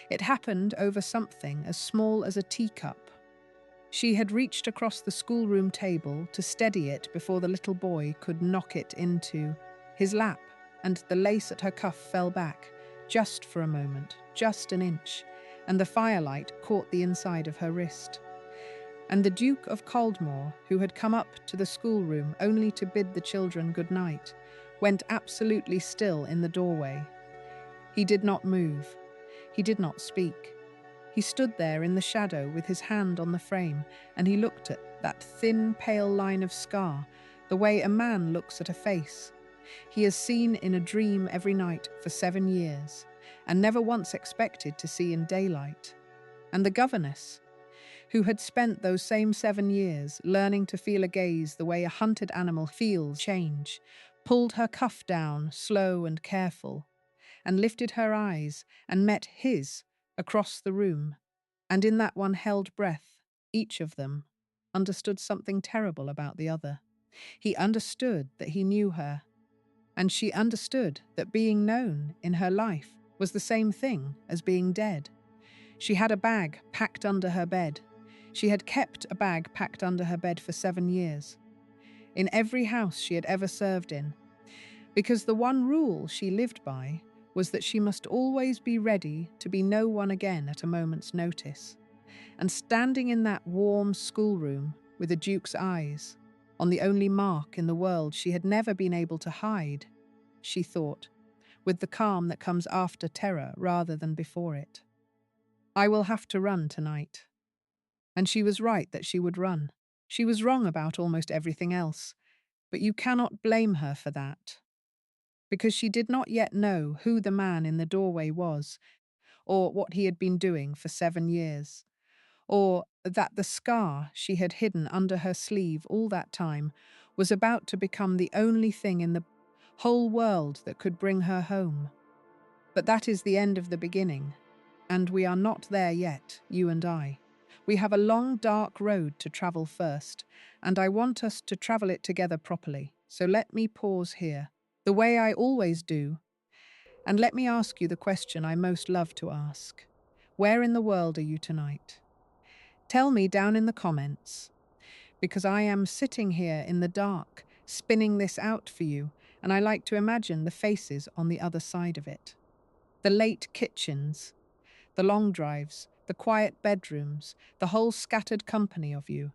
It happened over something as small as a teacup. She had reached across the schoolroom table to steady it before the little boy could knock it into his lap, and the lace at her cuff fell back, just for a moment, just an inch, and the firelight caught the inside of her wrist. And the Duke of Coldmore, who had come up to the schoolroom only to bid the children good night, went absolutely still in the doorway. He did not move. He did not speak. He stood there in the shadow with his hand on the frame, and he looked at that thin, pale line of scar, the way a man looks at a face he has seen in a dream every night for 7 years, and never once expected to see in daylight. And the governess, who had spent those same 7 years learning to feel a gaze the way a hunted animal feels change, pulled her cuff down, slow and careful, and lifted her eyes and met his across the room, and in that one held breath, each of them understood something terrible about the other. He understood that he knew her, and she understood that being known in her life was the same thing as being dead. She had a bag packed under her bed. She had kept a bag packed under her bed for 7 years, in every house she had ever served in, because the one rule she lived by was that she must always be ready to be no one again at a moment's notice. And standing in that warm schoolroom with the Duke's eyes, on the only mark in the world she had never been able to hide, she thought, with the calm that comes after terror rather than before it, "I will have to run tonight." And she was right that she would run. She was wrong about almost everything else, but you cannot blame her for that, because she did not yet know who the man in the doorway was, or what he had been doing for 7 years, or that the scar she had hidden under her sleeve all that time was about to become the only thing in the whole world that could bring her home. But that is the end of the beginning, and we are not there yet, you and I. We have a long, dark road to travel first, and I want us to travel it together properly. So let me pause here, the way I always do, and let me ask you the question I most love to ask. Where in the world are you tonight? Tell me down in the comments, because I am sitting here in the dark, spinning this out for you, and I like to imagine the faces on the other side of it. The late kitchens, the long drives, the quiet bedrooms, the whole scattered company of you.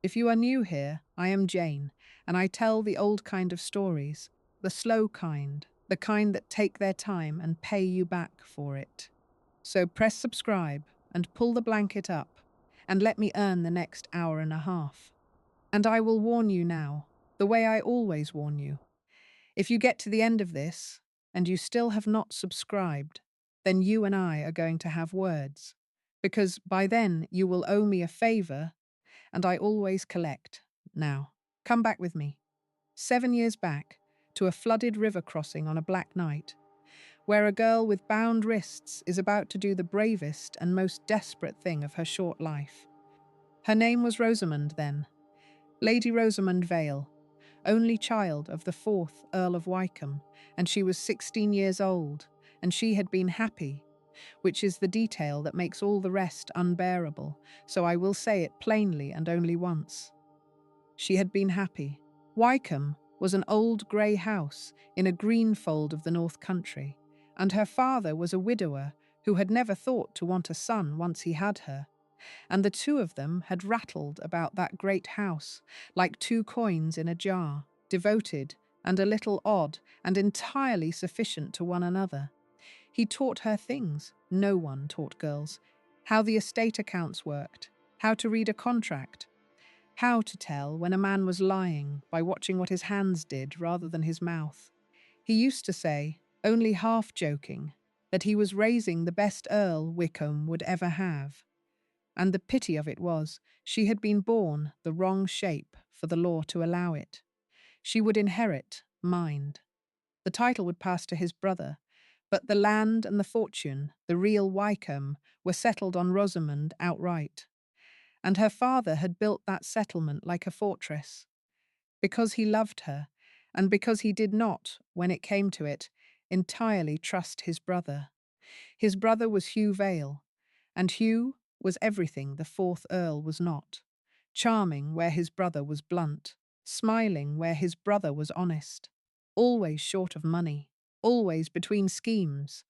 If you are new here, I am Jane, and I tell the old kind of stories, the slow kind, the kind that take their time and pay you back for it. So press subscribe and pull the blanket up, and let me earn the next hour and a half. And I will warn you now, the way I always warn you. If you get to the end of this, and you still have not subscribed, then you and I are going to have words, because by then you will owe me a favor, and I always collect. Now, come back with me. 7 years back, to a flooded river crossing on a black night, where a girl with bound wrists is about to do the bravest and most desperate thing of her short life. Her name was Rosamond then, Lady Rosamond Vale, only child of the 4th Earl of Wykeham, and she was 16 years old, and she had been happy, which is the detail that makes all the rest unbearable, so I will say it plainly and only once. She had been happy. Wykeham was an old grey house in a green fold of the North Country, and her father was a widower who had never thought to want a son once he had her, and the two of them had rattled about that great house like 2 coins in a jar, devoted and a little odd and entirely sufficient to one another. He taught her things no one taught girls: how the estate accounts worked, how to read a contract, how to tell when a man was lying by watching what his hands did rather than his mouth. He used to say, only half joking, that he was raising the best Earl Wickham would ever have. And the pity of it was, she had been born the wrong shape for the law to allow it. She would inherit mind. The title would pass to his brother, but the land and the fortune, the real Wykeham, were settled on Rosamond outright. And her father had built that settlement like a fortress, because he loved her, and because he did not, when it came to it, entirely trust his brother. His brother was Hugh Vale, and Hugh was everything the fourth Earl was not. Charming where his brother was blunt, smiling where his brother was honest, always short of money, always between schemes,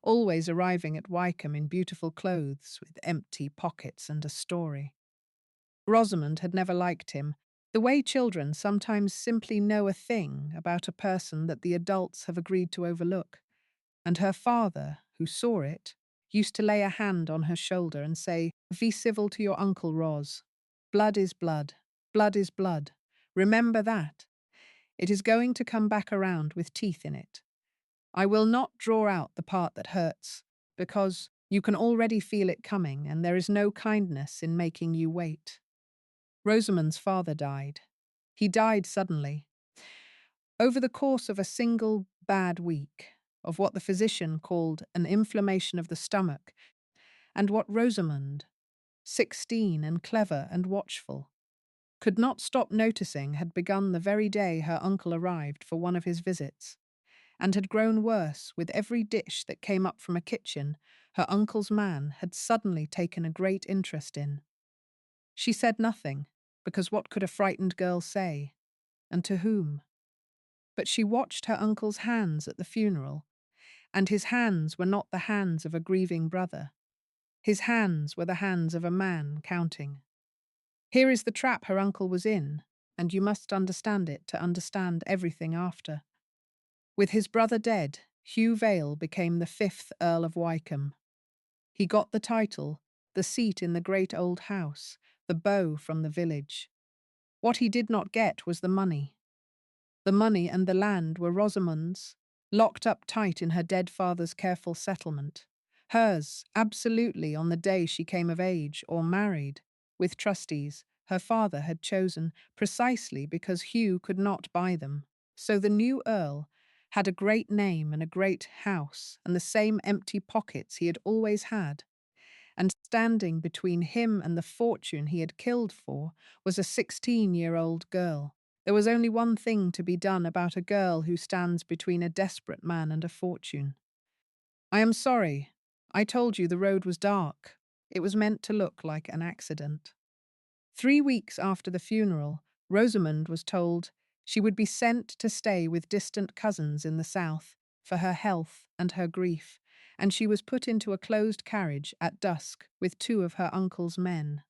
always arriving at Wycombe in beautiful clothes with empty pockets and a story. Rosamond had never liked him, the way children sometimes simply know a thing about a person that the adults have agreed to overlook, and her father, who saw it, used to lay a hand on her shoulder and say, "Be civil to your uncle, Ros. Blood is blood. Blood is blood. Remember that. It is going to come back around with teeth in it. I will not draw out the part that hurts, because you can already feel it coming and there is no kindness in making you wait." Rosamond's father died. He died suddenly, over the course of a single bad week, of what the physician called an inflammation of the stomach, and what Rosamond, 16 and clever and watchful, could not stop noticing had begun the very day her uncle arrived for one of his visits, and had grown worse with every dish that came up from a kitchen her uncle's man had suddenly taken a great interest in. She said nothing, because what could a frightened girl say, and to whom? But she watched her uncle's hands at the funeral, and his hands were not the hands of a grieving brother. His hands were the hands of a man counting. Here is the trap her uncle was in, and you must understand it to understand everything after. With his brother dead, Hugh Vale became the fifth Earl of Wycombe. He got the title, the seat in the great old house, the beau from the village. What he did not get was the money. The money and the land were Rosamond's, locked up tight in her dead father's careful settlement. Hers, absolutely on the day she came of age or married, with trustees her father had chosen precisely because Hugh could not buy them. So the new Earl had a great name and a great house and the same empty pockets he had always had. And standing between him and the fortune he had killed for was a 16-year-old girl. There was only one thing to be done about a girl who stands between a desperate man and a fortune. "I am sorry. I told you the road was dark. It was meant to look like an accident." 3 weeks after the funeral, Rosamond was told she would be sent to stay with distant cousins in the south for her health and her grief, and she was put into a closed carriage at dusk with two of her uncle's men.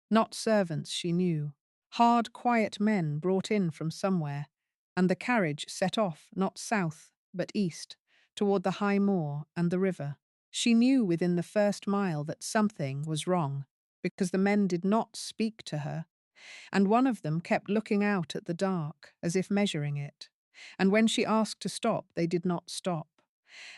Not servants, she knew. Hard, quiet men brought in from somewhere, and the carriage set off not south, but east, toward the high moor and the river. She knew within the first mile that something was wrong, because the men did not speak to her, and one of them kept looking out at the dark, as if measuring it. And when she asked to stop, they did not stop.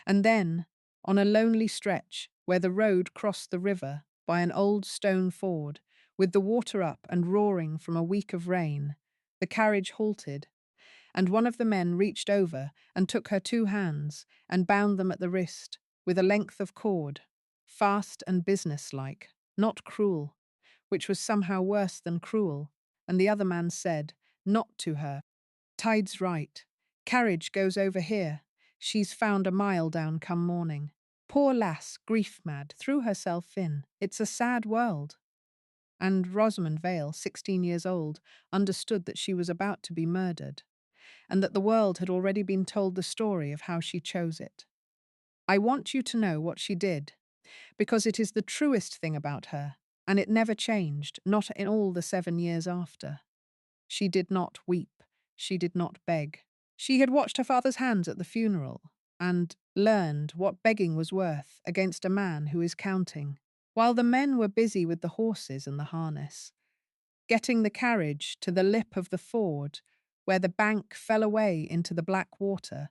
And then, on a lonely stretch, where the road crossed the river by an old stone ford, with the water up and roaring from a week of rain, the carriage halted, and one of the men reached over and took her two hands and bound them at the wrist with a length of cord, fast and businesslike, not cruel, which was somehow worse than cruel, and the other man said, not to her, "Tide's right. Carriage goes over here. She's found a mile down come morning." Poor lass, grief-mad, threw herself in. It's a sad world. And Rosamond Vale, 16 years old, understood that she was about to be murdered, and that the world had already been told the story of how she chose it. I want you to know what she did, because it is the truest thing about her, and it never changed, not in all the 7 years after. She did not weep. She did not beg. She had watched her father's hands at the funeral and learned what begging was worth against a man who is counting. While the men were busy with the horses and the harness, getting the carriage to the lip of the ford where the bank fell away into the black water,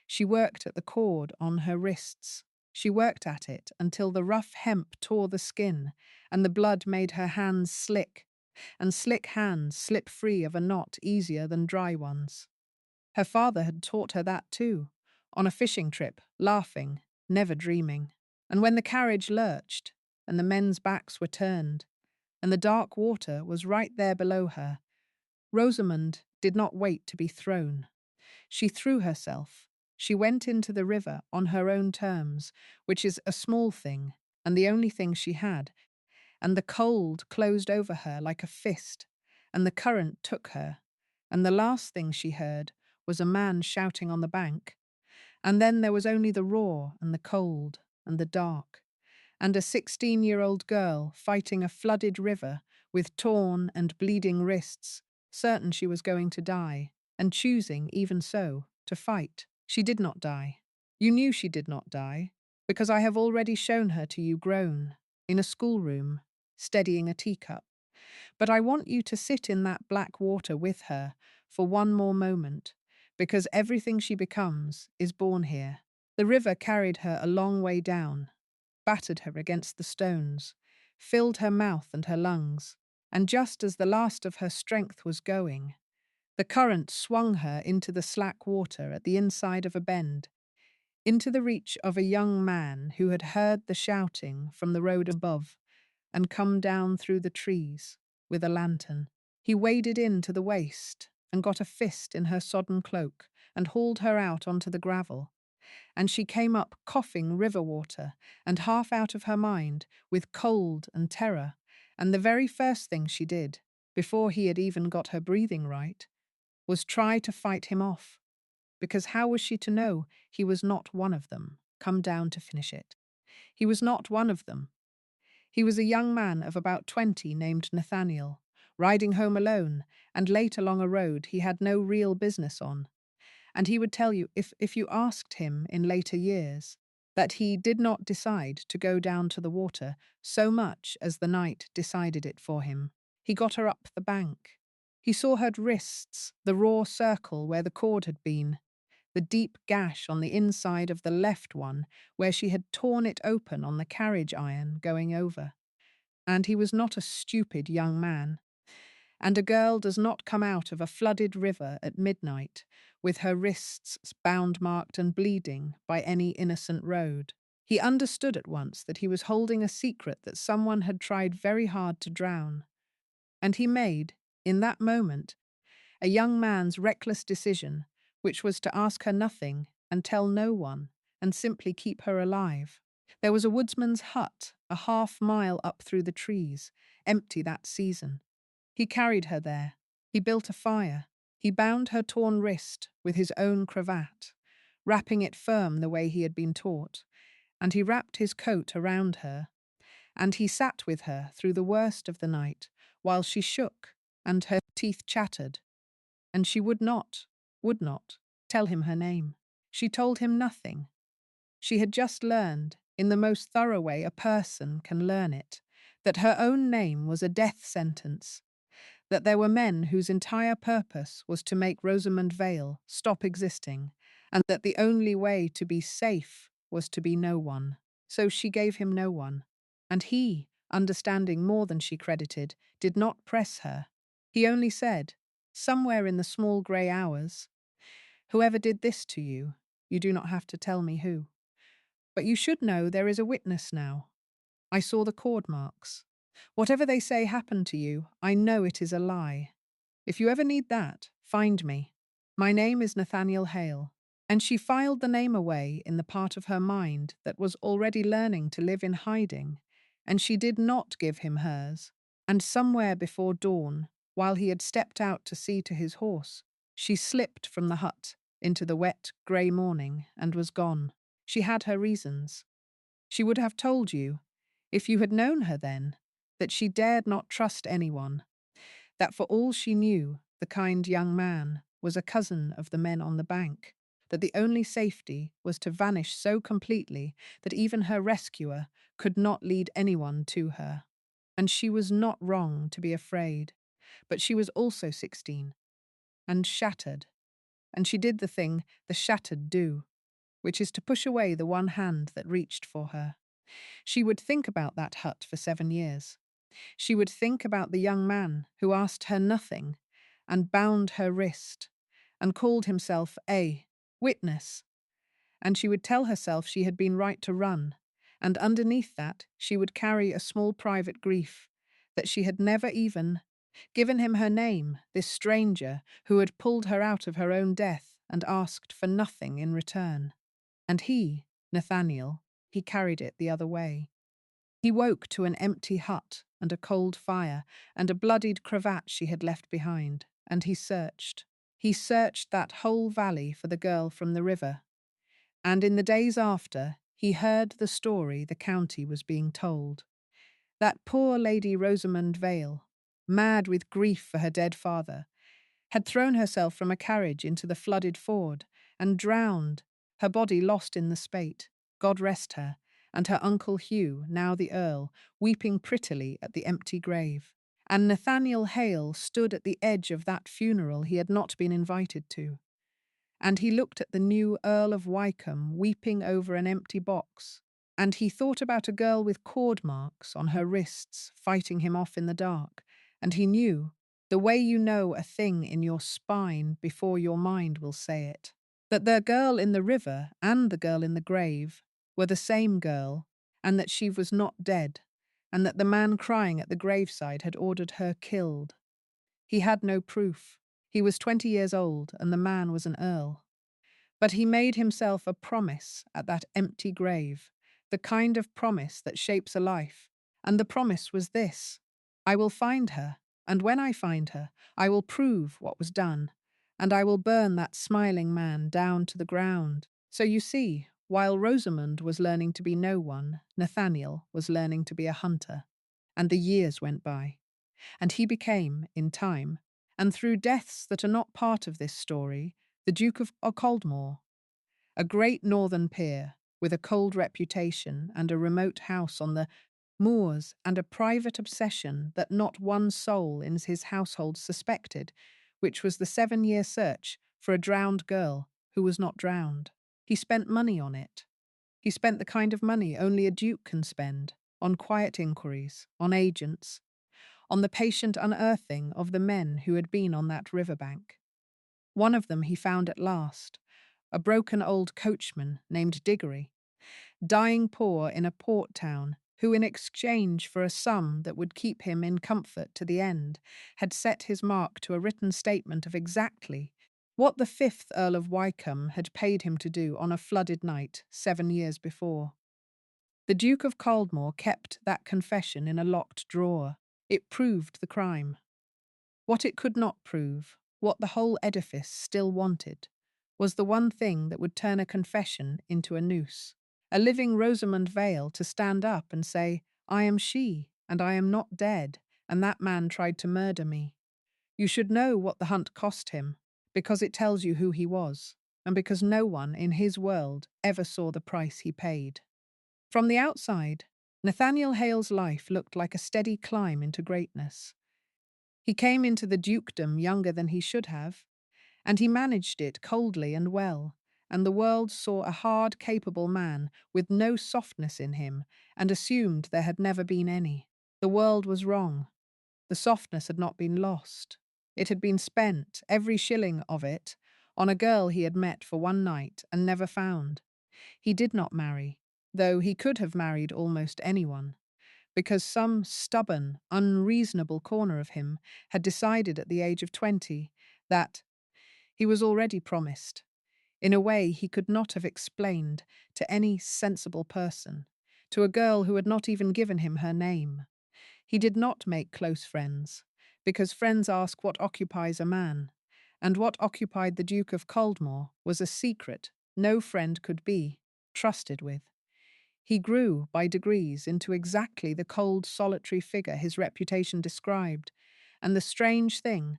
she worked at the cord on her wrists. She worked at it until the rough hemp tore the skin and the blood made her hands slick, and slick hands slip free of a knot easier than dry ones. Her father had taught her that too, on a fishing trip, laughing, never dreaming. And when the carriage lurched, and the men's backs were turned, and the dark water was right there below her, Rosamond did not wait to be thrown. She threw herself, She went into the river on her own terms, which is a small thing, and the only thing she had, and the cold closed over her like a fist, and the current took her, and the last thing she heard was a man shouting on the bank, and then there was only the roar and the cold and the dark, and a 16-year-old girl fighting a flooded river with torn and bleeding wrists, certain she was going to die, and choosing, even so, to fight. She did not die. You knew she did not die, because I have already shown her to you grown, in a schoolroom, steadying a teacup. But I want you to sit in that black water with her for one more moment, because everything she becomes is born here. The river carried her a long way down, battered her against the stones, filled her mouth and her lungs, and just as the last of her strength was going, the current swung her into the slack water at the inside of a bend, into the reach of a young man who had heard the shouting from the road above and come down through the trees with a lantern. He waded in to the waist and got a fist in her sodden cloak and hauled her out onto the gravel, and she came up coughing river water and half out of her mind with cold and terror, and the very first thing she did, before he had even got her breathing right, was try to fight him off, because how was she to know he was not one of them, come down to finish it? He was not one of them. He was a young man of about 20 named Nathaniel, riding home alone and late along a road he had no real business on, and he would tell you, if you asked him in later years, that he did not decide to go down to the water so much as the night decided it for him. He got her up the bank. He saw her wrists, the raw circle where the cord had been, the deep gash on the inside of the left one where she had torn it open on the carriage iron going over. And he was not a stupid young man. And a girl does not come out of a flooded river at midnight with her wrists bound, marked and bleeding by any innocent road. He understood at once that he was holding a secret that someone had tried very hard to drown. And he made, in that moment, a young man's reckless decision, which was to ask her nothing and tell no one and simply keep her alive. There was a woodsman's hut a half-mile up through the trees, empty that season. He carried her there. He built a fire. He bound her torn wrist with his own cravat, wrapping it firm the way he had been taught, and he wrapped his coat around her, and he sat with her through the worst of the night, while she shook and her teeth chattered, and she would not tell him her name. She told him nothing. She had just learned, in the most thorough way a person can learn it, that her own name was a death sentence, that there were men whose entire purpose was to make Rosamond Vale stop existing, and that the only way to be safe was to be no one. So she gave him no one. And he, understanding more than she credited, did not press her. He only said, somewhere in the small grey hours, "Whoever did this to you, you do not have to tell me who. But you should know there is a witness now. I saw the cord marks. Whatever they say happened to you, I know it is a lie. If you ever need that, find me. My name is Nathaniel Hale." And she filed the name away in the part of her mind that was already learning to live in hiding, and she did not give him hers. And somewhere before dawn, while he had stepped out to see to his horse, she slipped from the hut into the wet, grey morning and was gone. She had her reasons. She would have told you, if you had known her then, that she dared not trust anyone, that for all she knew, the kind young man was a cousin of the men on the bank, that the only safety was to vanish so completely that even her rescuer could not lead anyone to her. And she was not wrong to be afraid, but she was also 16, and shattered, and she did the thing the shattered do, which is to push away the one hand that reached for her. She would think about that hut for 7 years. She would think about the young man who asked her nothing and bound her wrist and called himself a witness. And she would tell herself she had been right to run, and underneath that she would carry a small private grief, that she had never even given him her name, this stranger who had pulled her out of her own death and asked for nothing in return. And he, Nathaniel, he carried it the other way. He woke to an empty hut and a cold fire and a bloodied cravat she had left behind, and he searched. He searched that whole valley for the girl from the river, and in the days after, he heard the story the county was being told. That poor Lady Rosamond Vale, mad with grief for her dead father, had thrown herself from a carriage into the flooded ford and drowned, her body lost in the spate, God rest her, and her uncle Hugh, now the Earl, weeping prettily at the empty grave. And Nathaniel Hale stood at the edge of that funeral he had not been invited to, and he looked at the new Earl of Wycombe weeping over an empty box, and he thought about a girl with cord marks on her wrists fighting him off in the dark, and he knew, the way you know a thing in your spine before your mind will say it, that the girl in the river and the girl in the grave were the same girl, and that she was not dead, and that the man crying at the graveside had ordered her killed. He had no proof. He was 20 years old, and the man was an earl. But he made himself a promise at that empty grave, the kind of promise that shapes a life. And the promise was this: I will find her, and when I find her, I will prove what was done, and I will burn that smiling man down to the ground. So you see, while Rosamond was learning to be no one, Nathaniel was learning to be a hunter. And the years went by, and he became, in time, and through deaths that are not part of this story, the Duke of Oldmore, a great northern peer with a cold reputation and a remote house on the moors and a private obsession that not one soul in his household suspected, which was the 7-year search for a drowned girl who was not drowned. He spent money on it. He spent the kind of money only a duke can spend, on quiet inquiries, on agents, on the patient unearthing of the men who had been on that riverbank. One of them he found at last, a broken old coachman named Diggory, dying poor in a port town, who in exchange for a sum that would keep him in comfort to the end, had set his mark to a written statement of exactly what the 5th Earl of Wycombe had paid him to do on a flooded night 7 years before. The Duke of Caldmore kept that confession in a locked drawer. It proved the crime. What it could not prove, what the whole edifice still wanted, was the one thing that would turn a confession into a noose. A living Rosamond Vale to stand up and say, I am she, and I am not dead, and that man tried to murder me. You should know what the hunt cost him, because it tells you who he was, and because no one in his world ever saw the price he paid. From the outside, Nathaniel Hale's life looked like a steady climb into greatness. He came into the dukedom younger than he should have, and he managed it coldly and well, and the world saw a hard, capable man with no softness in him, and assumed there had never been any. The world was wrong. The softness had not been lost. It had been spent, every shilling of it, on a girl he had met for one night and never found. He did not marry, though he could have married almost anyone, because some stubborn, unreasonable corner of him had decided at the age of 20 that he was already promised, in a way he could not have explained to any sensible person, to a girl who had not even given him her name. He did not make close friends, because friends ask what occupies a man, and what occupied the Duke of Caldmore was a secret no friend could be trusted with. He grew, by degrees, into exactly the cold, solitary figure his reputation described, and the strange thing,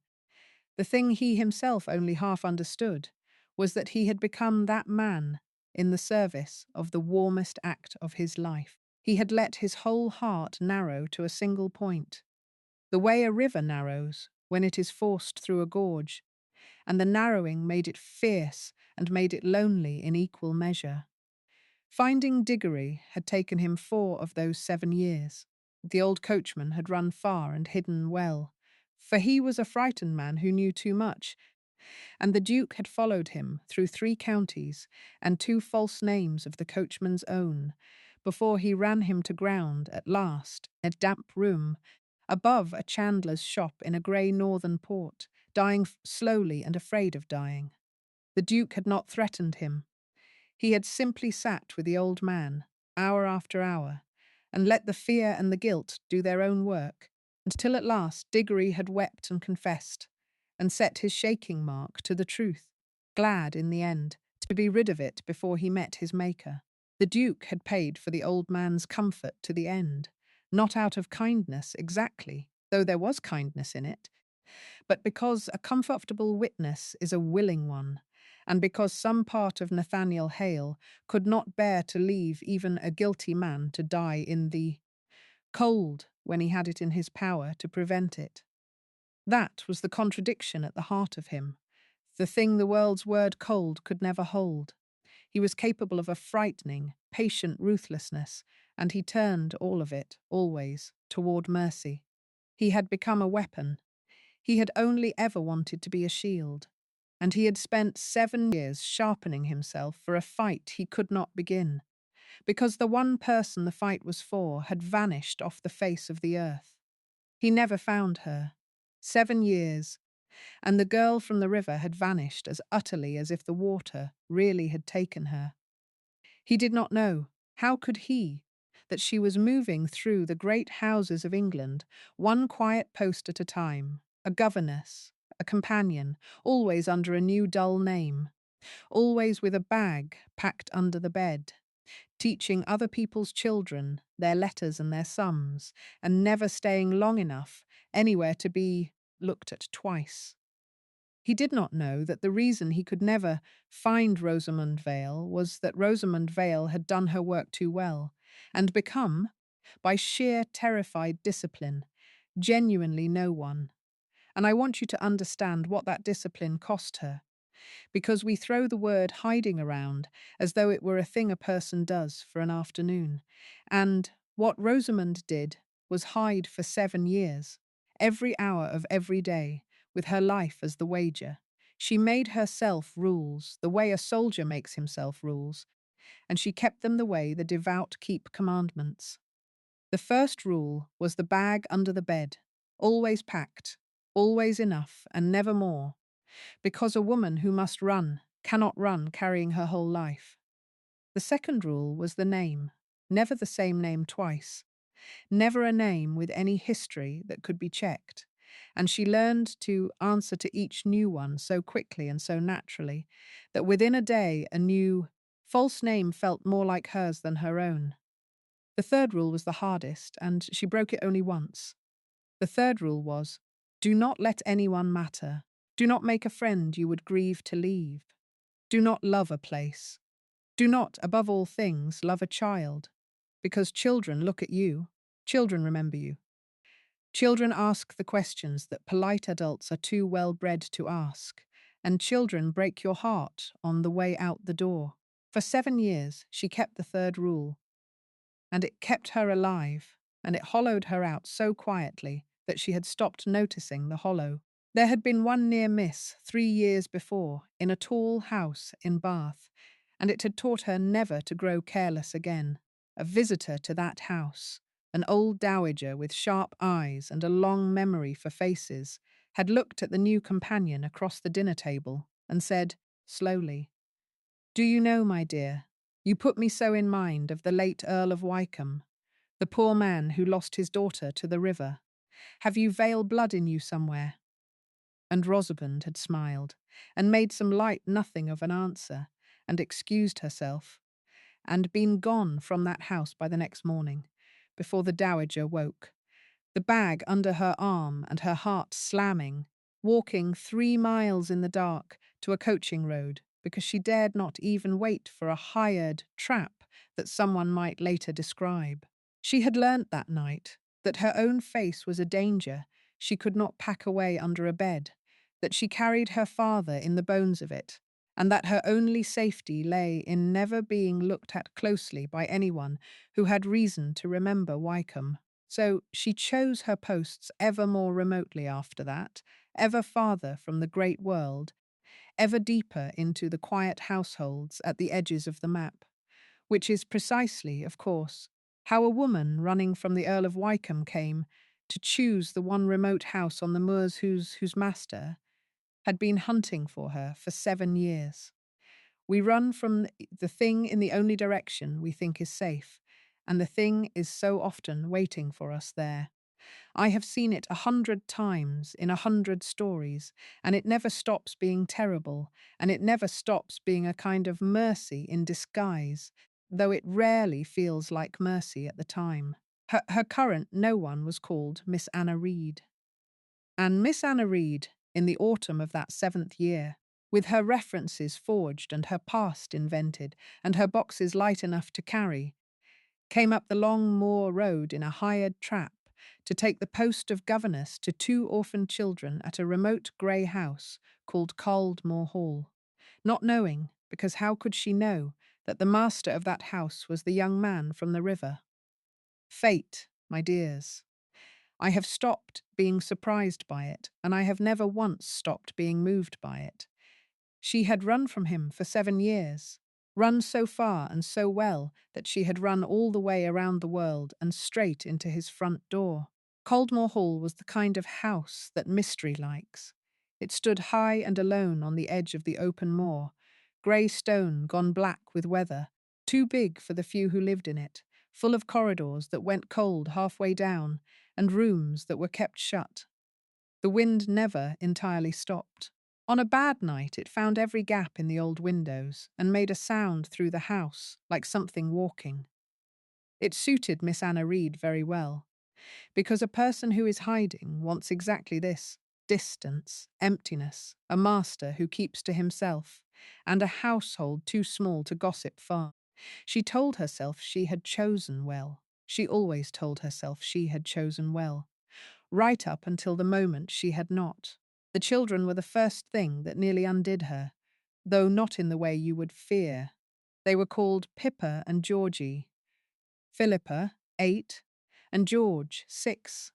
the thing he himself only half understood, was that he had become that man in the service of the warmest act of his life. He had let his whole heart narrow to a single point, the way a river narrows when it is forced through a gorge, and the narrowing made it fierce and made it lonely in equal measure. Finding Diggory had taken him 4 of those 7 years. The old coachman had run far and hidden well, for he was a frightened man who knew too much, and the Duke had followed him through 3 counties and 2 false names of the coachman's own, before he ran him to ground at last, in a damp room, above a chandler's shop in a grey northern port, dying slowly and afraid of dying. The Duke had not threatened him. He had simply sat with the old man, hour after hour, and let the fear and the guilt do their own work, until at last Diggory had wept and confessed, and set his shaking mark to the truth, glad in the end to be rid of it before he met his Maker. The Duke had paid for the old man's comfort to the end, not out of kindness exactly, though there was kindness in it, but because a comfortable witness is a willing one, and because some part of Nathaniel Hale could not bear to leave even a guilty man to die in the cold when he had it in his power to prevent it. That was the contradiction at the heart of him, the thing the world's word cold could never hold. He was capable of a frightening, patient ruthlessness, and he turned all of it, always, toward mercy. He had become a weapon. He had only ever wanted to be a shield, and he had spent 7 years sharpening himself for a fight he could not begin, because the one person the fight was for had vanished off the face of the earth. He never found her. 7 years, and the girl from the river had vanished as utterly as if the water really had taken her. He did not know, how could he, that she was moving through the great houses of England, one quiet post at a time, a governess, a companion, always under a new dull name, always with a bag packed under the bed, teaching other people's children their letters and their sums, and never staying long enough anywhere to be looked at twice. He did not know that the reason he could never find Rosamund Vale was that Rosamund Vale had done her work too well, and become, by sheer terrified discipline, genuinely no one. And I want you to understand what that discipline cost her, because we throw the word hiding around as though it were a thing a person does for an afternoon. And what Rosamund did was hide for 7 years, every hour of every day, with her life as the wager. She made herself rules, the way a soldier makes himself rules, and she kept them the way the devout keep commandments. The first rule was the bag under the bed, always packed, always enough, and never more, because a woman who must run cannot run carrying her whole life. The second rule was the name, never the same name twice, never a name with any history that could be checked, and she learned to answer to each new one so quickly and so naturally that within a day a new, false name felt more like hers than her own. The third rule was the hardest, and she broke it only once. The third rule was, do not let anyone matter. Do not make a friend you would grieve to leave. Do not love a place. Do not, above all things, love a child, because children look at you. Children remember you. Children ask the questions that polite adults are too well bred to ask, and children break your heart on the way out the door. For 7 years, she kept the third rule, and it kept her alive, and it hollowed her out so quietly that she had stopped noticing the hollow. There had been one near miss 3 years before, in a tall house in Bath, and it had taught her never to grow careless again. A visitor to that house, an old dowager with sharp eyes and a long memory for faces, had looked at the new companion across the dinner table and said, slowly, do you know, my dear, you put me so in mind of the late Earl of Wykeham, the poor man who lost his daughter to the river. Have you Vale blood in you somewhere? And Rosamund had smiled, and made some light nothing of an answer, and excused herself, and been gone from that house by the next morning, before the dowager woke, the bag under her arm and her heart slamming, walking 3 miles in the dark to a coaching road, because she dared not even wait for a hired trap that someone might later describe. She had learnt that night that her own face was a danger she could not pack away under a bed, that she carried her father in the bones of it, and that her only safety lay in never being looked at closely by anyone who had reason to remember Wykeham. So she chose her posts ever more remotely after that, ever farther from the great world, ever deeper into the quiet households at the edges of the map, which is precisely, of course, how a woman running from the Earl of Wykeham came to choose the one remote house on the moors whose master, had been hunting for her for 7 years. We run from the thing in the only direction we think is safe, and the thing is so often waiting for us there. I have seen it 100 times in 100 stories, and it never stops being terrible, and it never stops being a kind of mercy in disguise, though it rarely feels like mercy at the time. Her current no one was called Miss Anna Reed. And Miss Anna Reed, in the autumn of that 7th year, with her references forged and her past invented, and her boxes light enough to carry, came up the long moor road in a hired trap to take the post of governess to 2 orphaned children at a remote grey house called Caldmore Hall, not knowing, because how could she know, that the master of that house was the young man from the river. Fate, my dears. I have stopped being surprised by it, and I have never once stopped being moved by it. She had run from him for 7 years, run so far and so well that she had run all the way around the world and straight into his front door. Caldmore Hall was the kind of house that mystery likes. It stood high and alone on the edge of the open moor, grey stone gone black with weather, too big for the few who lived in it, full of corridors that went cold halfway down, and rooms that were kept shut. The wind never entirely stopped. On a bad night, it found every gap in the old windows and made a sound through the house, like something walking. It suited Miss Anna Reed very well, because a person who is hiding wants exactly this: distance, emptiness, a master who keeps to himself, and a household too small to gossip far. She told herself she had chosen well. She always told herself she had chosen well, right up until the moment she had not. The children were the first thing that nearly undid her, though not in the way you would fear. They were called Pippa and Georgie, Philippa, 8, and George, 6,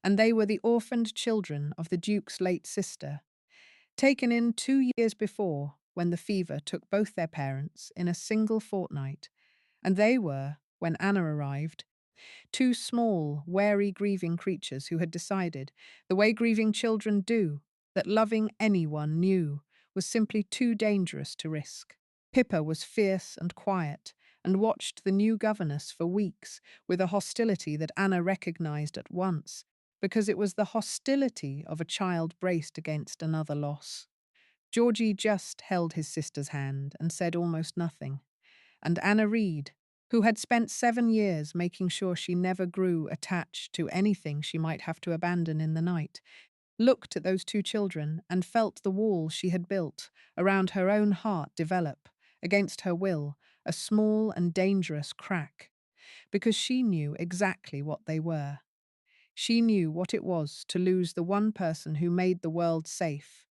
and they were the orphaned children of the Duke's late sister, taken in 2 years before when the fever took both their parents in a single fortnight, and they were, when Anna arrived, 2 small, wary, grieving creatures who had decided, the way grieving children do, that loving anyone new was simply too dangerous to risk. Pippa was fierce and quiet, and watched the new governess for weeks with a hostility that Anna recognized at once, because it was the hostility of a child braced against another loss. Georgie just held his sister's hand and said almost nothing, and Anna Reed, who had spent 7 years making sure she never grew attached to anything she might have to abandon in the night, looked at those 2 children and felt the wall she had built around her own heart develop, against her will, a small and dangerous crack, because she knew exactly what they were. She knew what it was to lose the one person who made the world safe,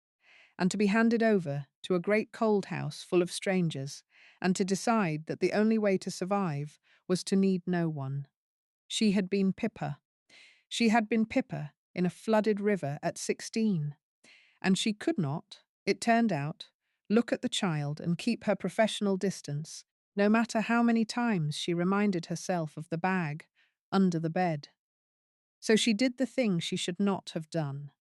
and to be handed over to a great cold house full of strangers, and to decide that the only way to survive was to need no one. She had been Pippa. She had been Pippa in a flooded river at 16, and she could not, it turned out, look at the child and keep her professional distance, no matter how many times she reminded herself of the bag under the bed. So she did the thing she should not have done.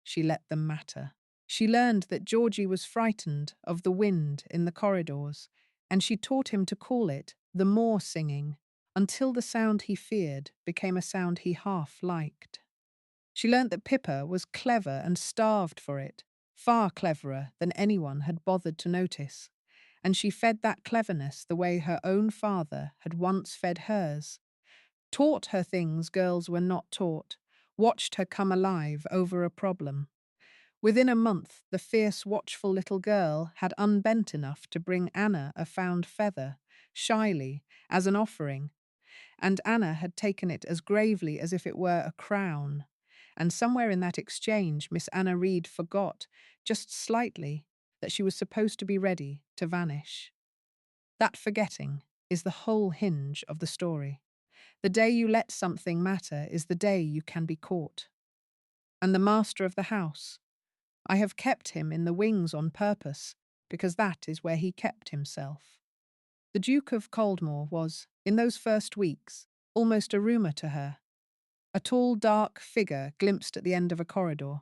She let them matter. She learned that Georgie was frightened of the wind in the corridors, and she taught him to call it the moor singing, until the sound he feared became a sound he half liked. She learnt that Pippa was clever and starved for it, far cleverer than anyone had bothered to notice, and she fed that cleverness the way her own father had once fed hers, taught her things girls were not taught, watched her come alive over a problem. Within a month, the fierce, watchful little girl had unbent enough to bring Anna a found feather, shyly, as an offering, and Anna had taken it as gravely as if it were a crown. And somewhere in that exchange, Miss Anna Reed forgot, just slightly, that she was supposed to be ready to vanish. That forgetting is the whole hinge of the story. The day you let something matter is the day you can be caught. And the master of the house, I have kept him in the wings on purpose, because that is where he kept himself. The Duke of Caldmore was, in those first weeks, almost a rumour to her. A tall, dark figure glimpsed at the end of a corridor.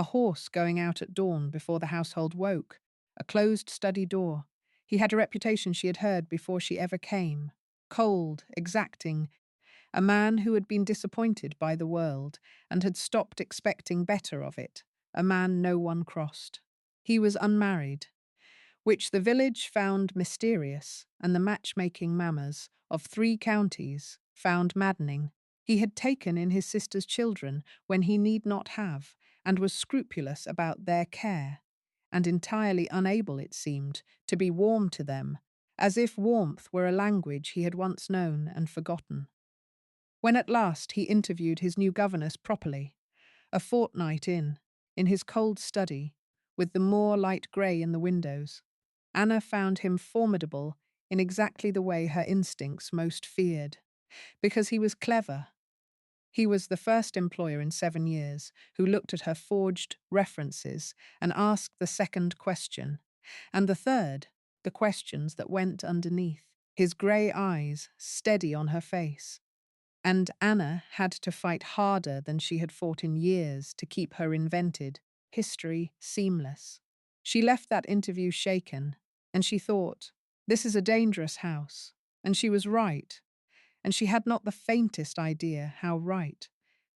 a horse going out at dawn before the household woke, a closed study door. He had a reputation she had heard before she ever came. Cold, exacting, a man who had been disappointed by the world and had stopped expecting better of it, a man no one crossed. He was unmarried, which the village found mysterious, and the matchmaking mamas of 3 counties found maddening. He had taken in his sister's children when he need not have, and was scrupulous about their care, and entirely unable, it seemed, to be warm to them, as if warmth were a language he had once known and forgotten. When at last he interviewed his new governess properly, a fortnight in his cold study, with the moor light grey in the windows, Anna found him formidable in exactly the way her instincts most feared. Because he was clever. He was the first employer in 7 years who looked at her forged references and asked the second question, and the third, the questions that went underneath, his grey eyes steady on her face. And Anna had to fight harder than she had fought in years to keep her invented history seamless. She left that interview shaken, and she thought, this is a dangerous house. And she was right, and she had not the faintest idea how right,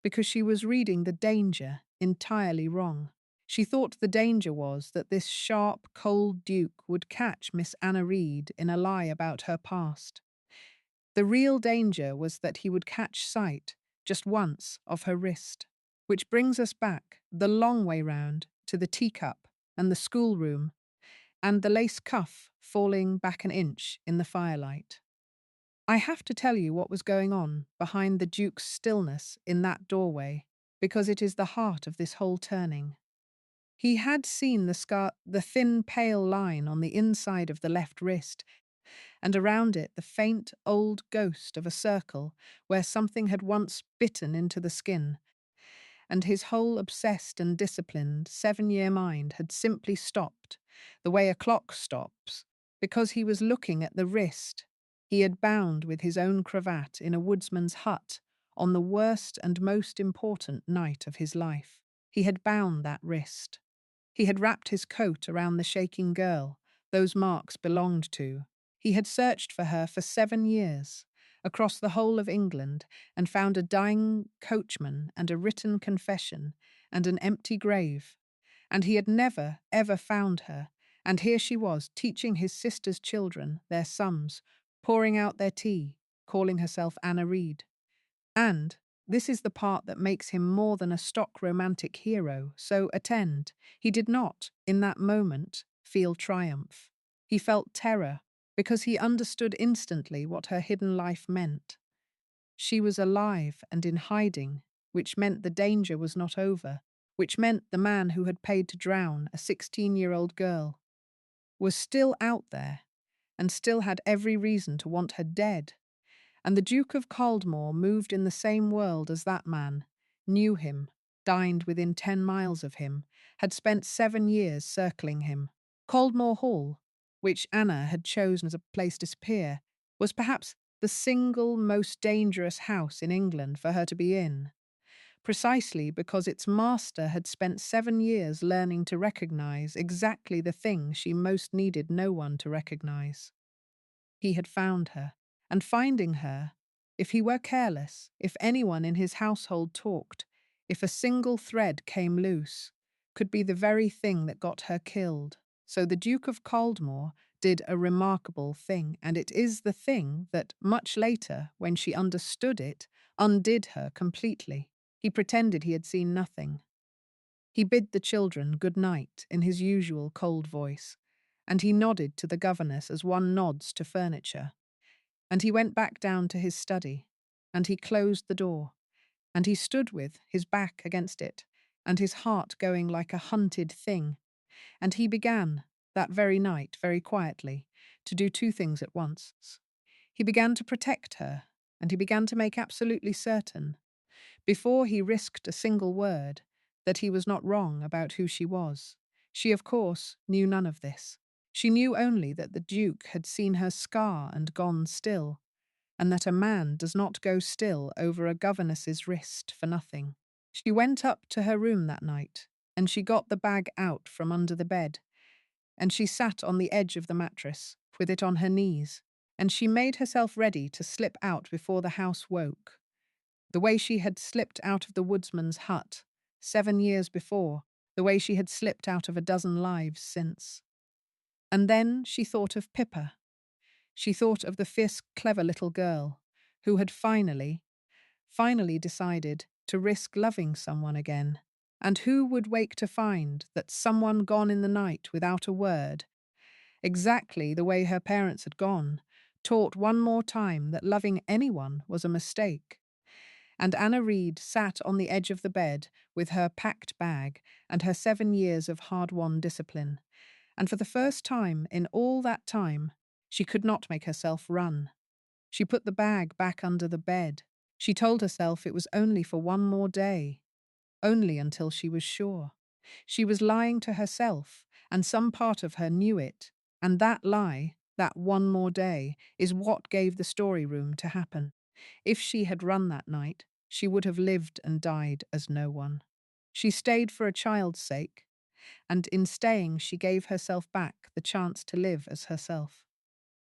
because she was reading the danger entirely wrong. She thought the danger was that this sharp, cold Duke would catch Miss Anna Reed in a lie about her past. The real danger was that he would catch sight, just once, of her wrist. Which brings us back, the long way round, to the teacup and the schoolroom, and the lace cuff falling back an inch in the firelight. I have to tell you what was going on behind the Duke's stillness in that doorway, because it is the heart of this whole turning. He had seen the thin pale line on the inside of the left wrist, and around it the faint old ghost of a circle where something had once bitten into the skin, and his whole obsessed and disciplined 7-year mind had simply stopped, the way a clock stops, because he was looking at the wrist he had bound with his own cravat in a woodsman's hut on the worst and most important night of his life. He had bound that wrist. He had wrapped his coat around the shaking girl those marks belonged to. He had searched for her for 7 years, across the whole of England, and found a dying coachman and a written confession and an empty grave. And he had never, ever found her, and here she was, teaching his sister's children their sums, pouring out their tea, calling herself Anna Reed. And this is the part that makes him more than a stock romantic hero, so attend. He did not, in that moment, feel triumph. He felt terror, because he understood instantly what her hidden life meant. She was alive and in hiding, which meant the danger was not over, which meant the man who had paid to drown a 16-year-old girl was still out there and still had every reason to want her dead. And the Duke of Caldmore moved in the same world as that man, knew him, dined within 10 miles of him, had spent 7 years circling him. Caldmore Hall, which Anna had chosen as a place to disappear, was perhaps the single most dangerous house in England for her to be in, precisely because its master had spent 7 years learning to recognize exactly the thing she most needed no one to recognize. He had found her, and finding her, if he were careless, if anyone in his household talked, if a single thread came loose, could be the very thing that got her killed. So the Duke of Caldmore did a remarkable thing, and it is the thing that, much later, when she understood it, undid her completely. He pretended he had seen nothing. He bid the children good night in his usual cold voice, and he nodded to the governess as one nods to furniture. And he went back down to his study, and he closed the door, and he stood with his back against it, and his heart going like a hunted thing. And he began, that very night, very quietly, to do 2 things at once. He began to protect her, and he began to make absolutely certain, before he risked a single word, that he was not wrong about who she was. She, of course, knew none of this. She knew only that the Duke had seen her scar and gone still, and that a man does not go still over a governess's wrist for nothing. She went up to her room that night, and she got the bag out from under the bed, and she sat on the edge of the mattress, with it on her knees, and she made herself ready to slip out before the house woke, the way she had slipped out of the woodsman's hut 7 years before, the way she had slipped out of a dozen lives since. And then she thought of Pippa. She thought of the fierce, clever little girl who had finally decided to risk loving someone again. And who would wake to find that someone gone in the night without a word, exactly the way her parents had gone, taught one more time that loving anyone was a mistake. And Anna Reed sat on the edge of the bed with her packed bag and her 7 years of hard-won discipline. And for the first time in all that time, she could not make herself run. She put the bag back under the bed. She told herself it was only for one more day, only until she was sure. She was lying to herself, and some part of her knew it. And that lie, that one more day, is what gave the story room to happen. If she had run that night, she would have lived and died as no one. She stayed for a child's sake, and in staying she gave herself back the chance to live as herself.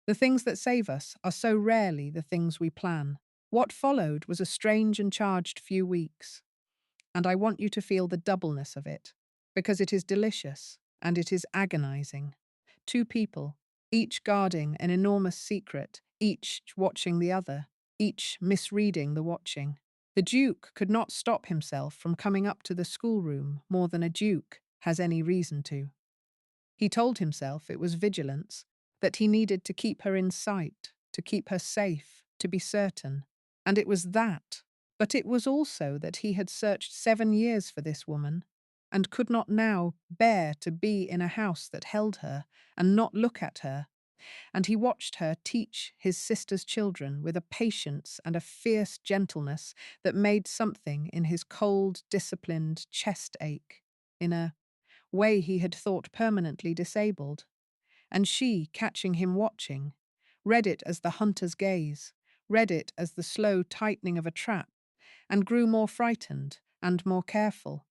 The things that save us are so rarely the things we plan. What followed was a strange and charged few weeks, and I want you to feel the doubleness of it, because it is delicious and it is agonizing. Two people, each guarding an enormous secret, each watching the other, each misreading the watching. The Duke could not stop himself from coming up to the schoolroom more than a duke has any reason to. He told himself it was vigilance, that he needed to keep her in sight, to keep her safe, to be certain. And it was that. But it was also that he had searched 7 years for this woman, and could not now bear to be in a house that held her and not look at her. And he watched her teach his sister's children with a patience and a fierce gentleness that made something in his cold, disciplined chest ache, in a way he had thought permanently disabled. And she, catching him watching, read it as the hunter's gaze, read it as the slow tightening of a trap, and grew more frightened and more careful,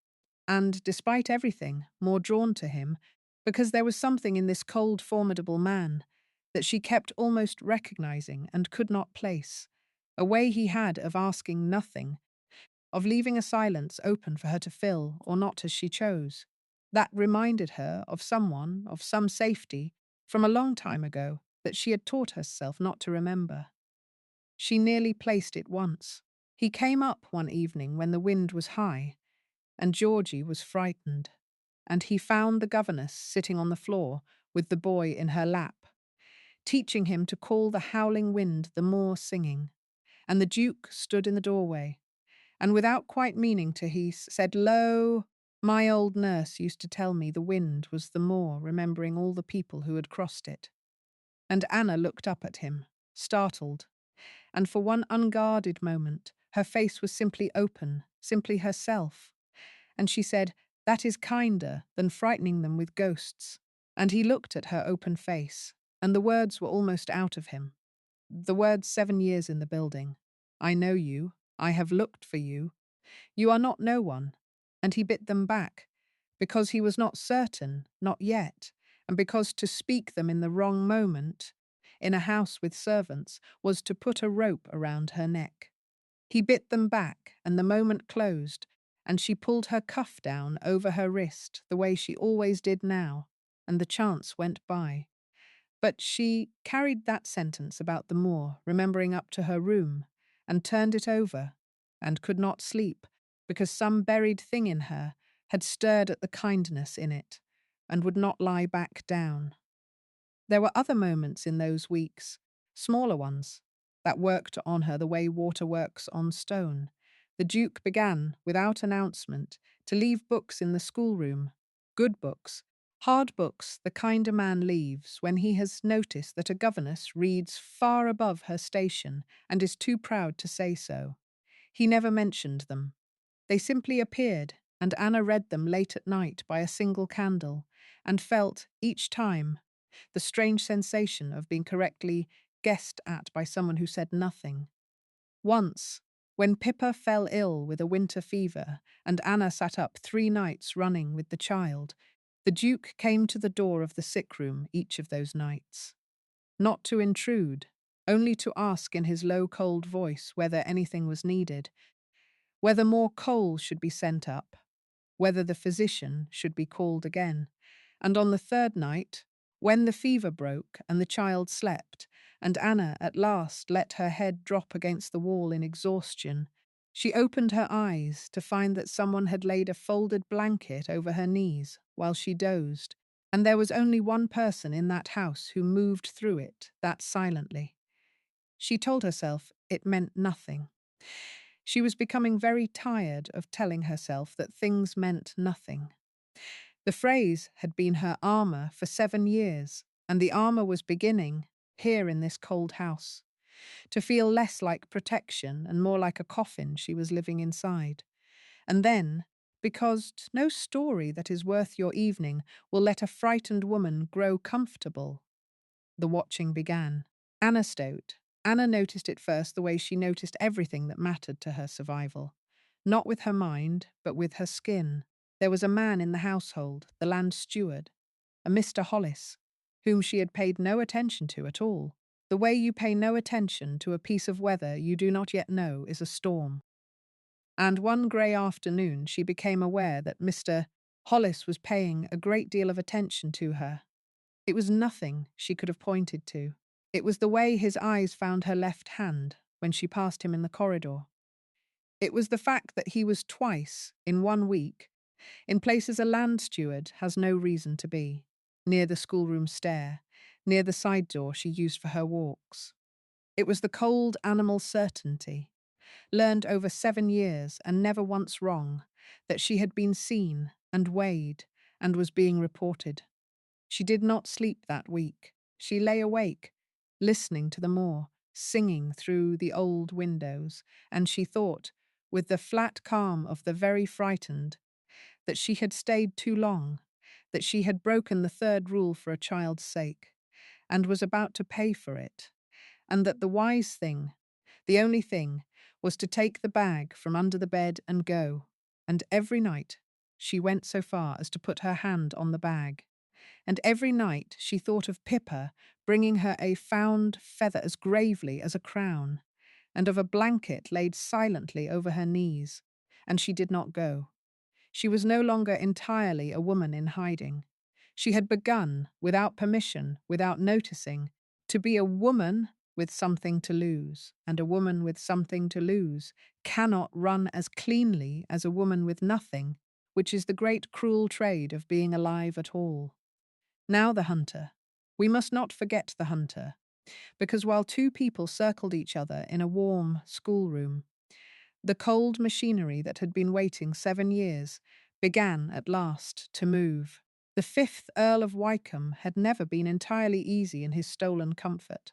and, despite everything, more drawn to him, because there was something in this cold, formidable man that she kept almost recognizing and could not place, a way he had of asking nothing, of leaving a silence open for her to fill or not as she chose. That reminded her of someone, of some safety, from a long time ago that she had taught herself not to remember. She nearly placed it once. He came up one evening when the wind was high, and Georgie was frightened, and he found the governess sitting on the floor with the boy in her lap, teaching him to call the howling wind the moor singing. And the Duke stood in the doorway, and without quite meaning to, he said, "Lo, my old nurse used to tell me the wind was the moor, remembering all the people who had crossed it." And Anna looked up at him, startled, and for one unguarded moment her face was simply open, simply herself. And she said, "That is kinder than frightening them with ghosts." And he looked at her open face, and the words were almost out of him. The words 7 years in the building. "I know you. I have looked for you. You are not no one." And he bit them back, because he was not certain, not yet, and because to speak them in the wrong moment, in a house with servants, was to put a rope around her neck. He bit them back, and the moment closed, and she pulled her cuff down over her wrist the way she always did now, and the chance went by. But she carried that sentence about the moor, remembering up to her room, and turned it over, and could not sleep, because some buried thing in her had stirred at the kindness in it, and would not lie back down. There were other moments in those weeks, smaller ones, that worked on her the way water works on stone. The Duke began, without announcement, to leave books in the schoolroom, good books, hard books the kind a man leaves when he has noticed that a governess reads far above her station and is too proud to say so. He never mentioned them. They simply appeared, and Anna read them late at night by a single candle, and felt, each time, the strange sensation of being correctly guessed at by someone who said nothing. Once, When Pippa fell ill with a winter fever, and Anna sat up 3 nights running with the child, the Duke came to the door of the sick room each of those nights. Not to intrude, only to ask in his low, cold voice whether anything was needed, whether more coal should be sent up, whether the physician should be called again. And on the third night, when the fever broke and the child slept, and Anna at last let her head drop against the wall in exhaustion, she opened her eyes to find that someone had laid a folded blanket over her knees while she dozed, and there was only one person in that house who moved through it that silently. She told herself it meant nothing. She was becoming very tired of telling herself that things meant nothing. The phrase had been her armour for 7 years, and the armour was beginning, here in this cold house, to feel less like protection and more like a coffin she was living inside. And then, because no story that is worth your evening will let a frightened woman grow comfortable, the watching began. Anna stooped. Anna noticed it first the way she noticed everything that mattered to her survival. Not with her mind, but with her skin. There was a man in the household, the land steward, a Mr. Hollis, whom she had paid no attention to at all. The way you pay no attention to a piece of weather you do not yet know is a storm. And one grey afternoon she became aware that Mr. Hollis was paying a great deal of attention to her. It was nothing she could have pointed to. It was the way his eyes found her left hand when she passed him in the corridor. It was the fact that he was twice, in 1 week, in places a land steward has no reason to be, near the schoolroom stair, near the side door she used for her walks. It was the cold animal certainty, learned over 7 years and never once wrong, that she had been seen and weighed and was being reported. She did not sleep that week. She lay awake, listening to the moor, singing through the old windows, and she thought, with the flat calm of the very frightened, that she had stayed too long, that she had broken the third rule for a child's sake, and was about to pay for it, and that the wise thing, the only thing, was to take the bag from under the bed and go. And every night she went so far as to put her hand on the bag. And every night she thought of Pippa bringing her a found feather as gravely as a crown, and of a blanket laid silently over her knees, and she did not go. She was no longer entirely a woman in hiding. She had begun, without permission, without noticing, to be a woman with something to lose, and a woman with something to lose cannot run as cleanly as a woman with nothing, which is the great cruel trade of being alive at all. Now the hunter. We must not forget the hunter, because while two people circled each other in a warm schoolroom, the cold machinery that had been waiting 7 years began at last to move. The 5th Earl of Wykeham had never been entirely easy in his stolen comfort.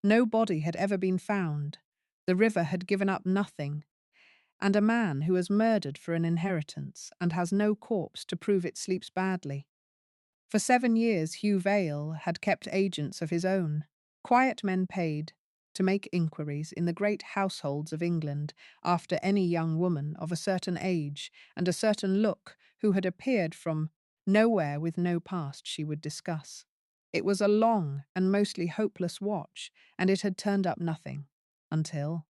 No body had ever been found. The river had given up nothing, and a man who has murdered for an inheritance and has no corpse to prove it sleeps badly. For 7 years Hugh Vale had kept agents of his own, quiet men paid to make inquiries in the great households of England after any young woman of a certain age and a certain look who had appeared from nowhere with no past she would discuss. It was a long and mostly hopeless watch, and it had turned up nothing, until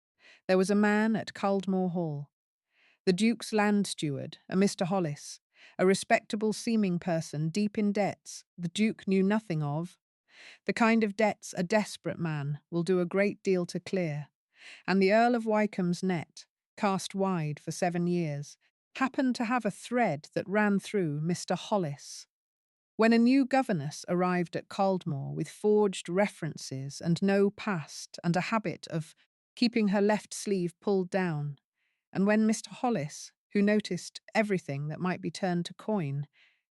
there was a man at Caldmore Hall, the Duke's land steward, a Mr. Hollis, a respectable seeming person deep in debts the Duke knew nothing of, the kind of debts a desperate man will do a great deal to clear, and the Earl of Wykeham's net, cast wide for 7 years, happened to have a thread that ran through Mr. Hollis. When a new governess arrived at Caldmore with forged references and no past and a habit of keeping her left sleeve pulled down, and when Mr. Hollis, who noticed everything that might be turned to coin,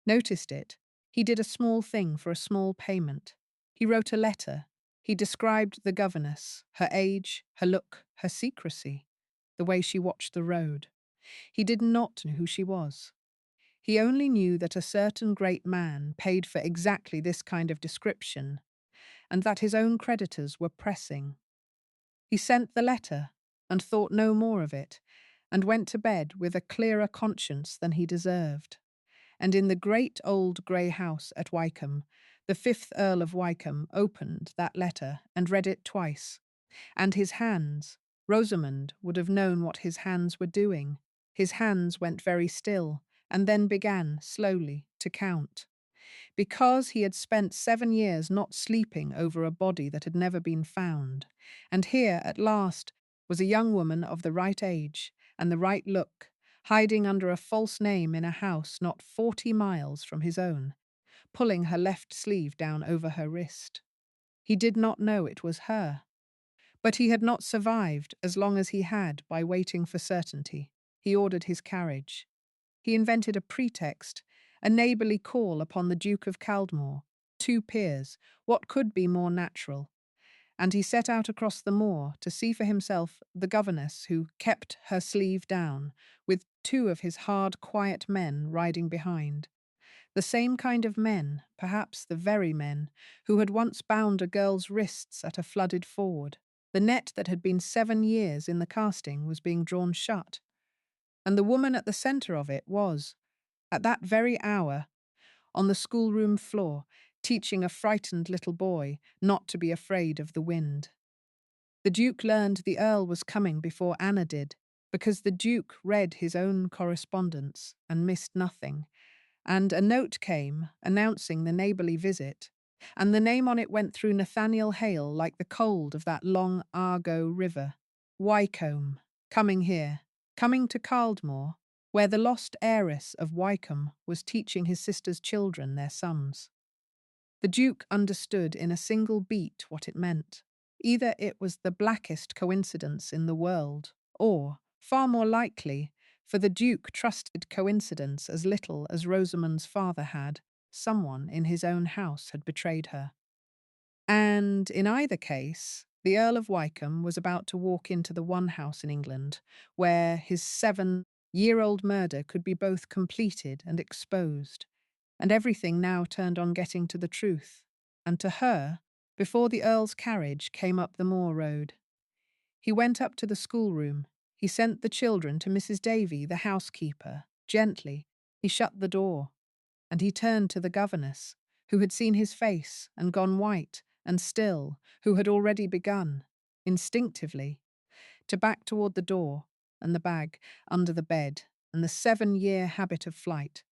noticed it, he did a small thing for a small payment. He wrote a letter. He described the governess, her age, her look, her secrecy, the way she watched the road. He did not know who she was. He only knew that a certain great man paid for exactly this kind of description, and that his own creditors were pressing. He sent the letter, and thought no more of it, and went to bed with a clearer conscience than he deserved. And in the great old grey house at Wycombe, the fifth Earl of Wycombe opened that letter and read it twice. And his hands, Rosamond would have known what his hands were doing. His hands went very still, and then began, slowly, to count. Because he had spent 7 years not sleeping over a body that had never been found. And here, at last, was a young woman of the right age and the right look, hiding under a false name in a house not 40 miles from his own, pulling her left sleeve down over her wrist. He did not know it was her. But he had not survived as long as he had by waiting for certainty. He ordered his carriage. He invented a pretext, a neighbourly call upon the Duke of Caldmore, 2 peers, what could be more natural? And he set out across the moor to see for himself the governess who kept her sleeve down, with 2 of his hard, quiet men riding behind. The same kind of men, perhaps the very men, who had once bound a girl's wrists at a flooded ford. The net that had been 7 years in the casting was being drawn shut, and the woman at the centre of it was, at that very hour, on the schoolroom floor, teaching a frightened little boy not to be afraid of the wind. The Duke learned the Earl was coming before Anna did, because the Duke read his own correspondence and missed nothing, and a note came announcing the neighbourly visit, and the name on it went through Nathaniel Hale like the cold of that long Argo river. Wycombe, coming here, coming to Caldmore, where the lost heiress of Wycombe was teaching his sister's children their sums. The Duke understood in a single beat what it meant. Either it was the blackest coincidence in the world, or, far more likely, for the Duke trusted coincidence as little as Rosamond's father had, someone in his own house had betrayed her. And, in either case, the Earl of Wycombe was about to walk into the one house in England where his 7-year-old murder could be both completed and exposed, and everything now turned on getting to the truth. And to her, before the Earl's carriage came up the moor road. He went up to the schoolroom. He sent the children to Mrs. Davy, the housekeeper. Gently, he shut the door, and he turned to the governess, who had seen his face and gone white and still, who had already begun, instinctively, to back toward the door and the bag under the bed and the 7-year habit of flight.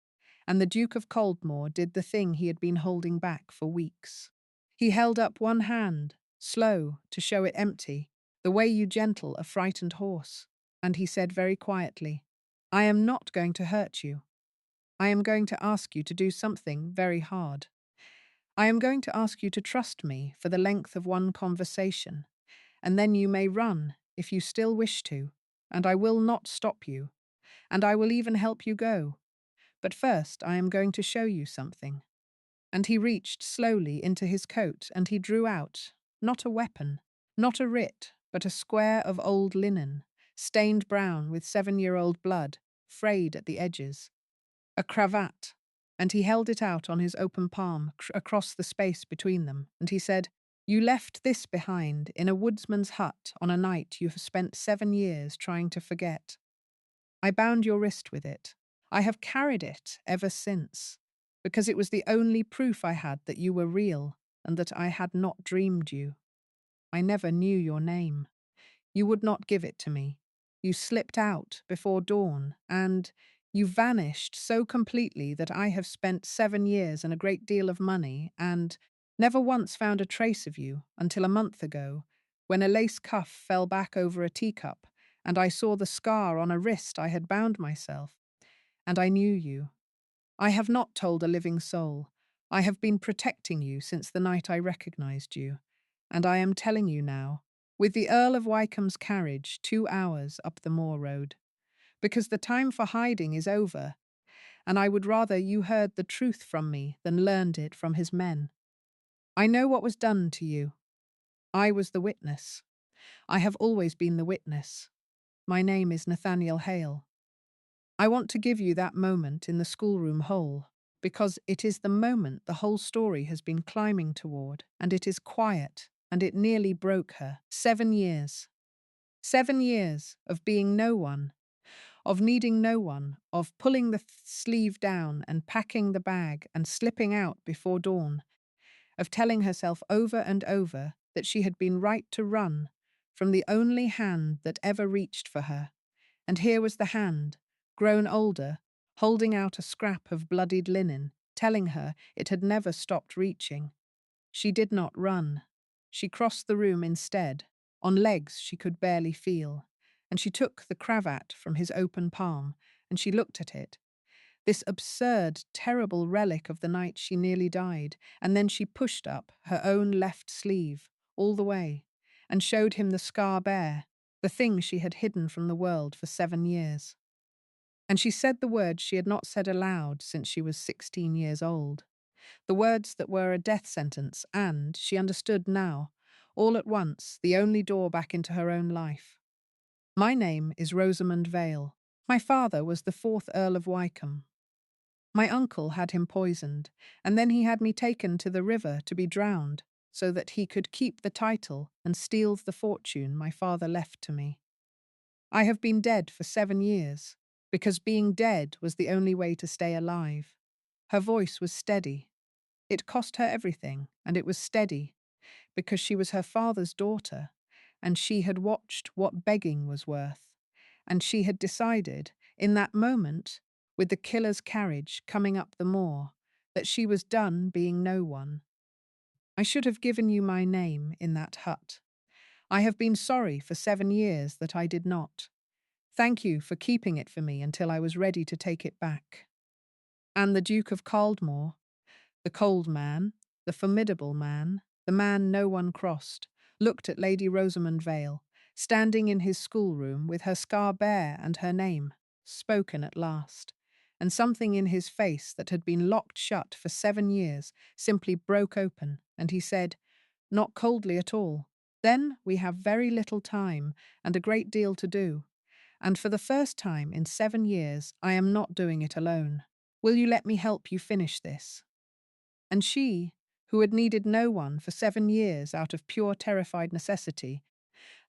And the Duke of Caldmore did the thing he had been holding back for weeks. He held up one hand, slow, to show it empty, the way you gentle a frightened horse, and he said very quietly, "I am not going to hurt you. I am going to ask you to do something very hard. I am going to ask you to trust me for the length of one conversation, and then you may run if you still wish to, and I will not stop you, and I will even help you go. But first I am going to show you something." And he reached slowly into his coat, and he drew out, not a weapon, not a writ, but a square of old linen, stained brown with 7-year-old blood, frayed at the edges, a cravat, and he held it out on his open palm across the space between them, and he said, "You left this behind in a woodsman's hut on a night you have spent 7 years trying to forget. I bound your wrist with it. I have carried it ever since, because it was the only proof I had that you were real and that I had not dreamed you. I never knew your name. You would not give it to me. You slipped out before dawn, and you vanished so completely that I have spent 7 years and a great deal of money and never once found a trace of you until a month ago, when a lace cuff fell back over a teacup, and I saw the scar on a wrist I had bound myself, and I knew you. I have not told a living soul. I have been protecting you since the night I recognized you, and I am telling you now, with the Earl of Wycombe's carriage 2 hours up the moor road, because the time for hiding is over, and I would rather you heard the truth from me than learned it from his men. I know what was done to you. I was the witness. I have always been the witness. My name is Nathaniel Hale. I want to give you that moment in the schoolroom whole, because it is the moment the whole story has been climbing toward, and it is quiet, and it nearly broke her. 7 years. 7 years of being no one, of needing no one, of pulling the sleeve down and packing the bag and slipping out before dawn, of telling herself over and over that she had been right to run from the only hand that ever reached for her. And here was the hand, grown older, holding out a scrap of bloodied linen, telling her it had never stopped reaching. She did not run. She crossed the room instead, on legs she could barely feel, and she took the cravat from his open palm, and she looked at it, this absurd, terrible relic of the night she nearly died, and then she pushed up her own left sleeve, all the way, and showed him the scar bare, the thing she had hidden from the world for 7 years. And she said the words she had not said aloud since she was 16 years old, the words that were a death sentence, and, she understood now, all at once, the only door back into her own life. My name is Rosamond Vale. My father was the 4th Earl of Wykeham. My uncle had him poisoned, and then he had me taken to the river to be drowned, so that he could keep the title and steal the fortune my father left to me. I have been dead for 7 years, because being dead was the only way to stay alive. Her voice was steady. It cost her everything, and it was steady, because she was her father's daughter, and she had watched what begging was worth, and she had decided, in that moment, with the killer's carriage coming up the moor, that she was done being no one. I should have given you my name in that hut. I have been sorry for 7 years that I did not. Thank you for keeping it for me until I was ready to take it back. And the Duke of Caldmore, the cold man, the formidable man, the man no one crossed, looked at Lady Rosamond Vale, standing in his schoolroom with her scar bare and her name, spoken at last, and something in his face that had been locked shut for 7 years simply broke open, and he said, not coldly at all, "Then we have very little time and a great deal to do, and for the first time in 7 years I am not doing it alone. Will you let me help you finish this?" And she, who had needed no one for 7 years out of pure terrified necessity,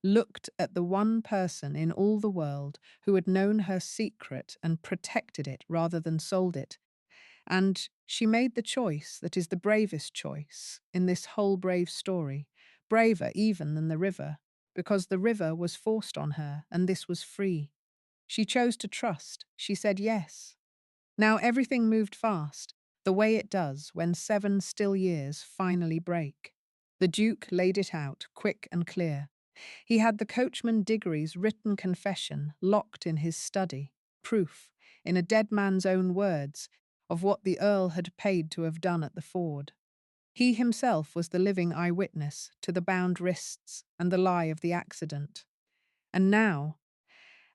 looked at the one person in all the world who had known her secret and protected it rather than sold it. And she made the choice that is the bravest choice in this whole brave story, braver even than the river, because the river was forced on her and this was free. She chose to trust. She said yes. Now everything moved fast, the way it does when 7 still years finally break. The Duke laid it out, quick and clear. He had the coachman Diggory's written confession locked in his study, proof, in a dead man's own words, of what the Earl had paid to have done at the ford. He himself was the living eyewitness to the bound wrists and the lie of the accident. And now,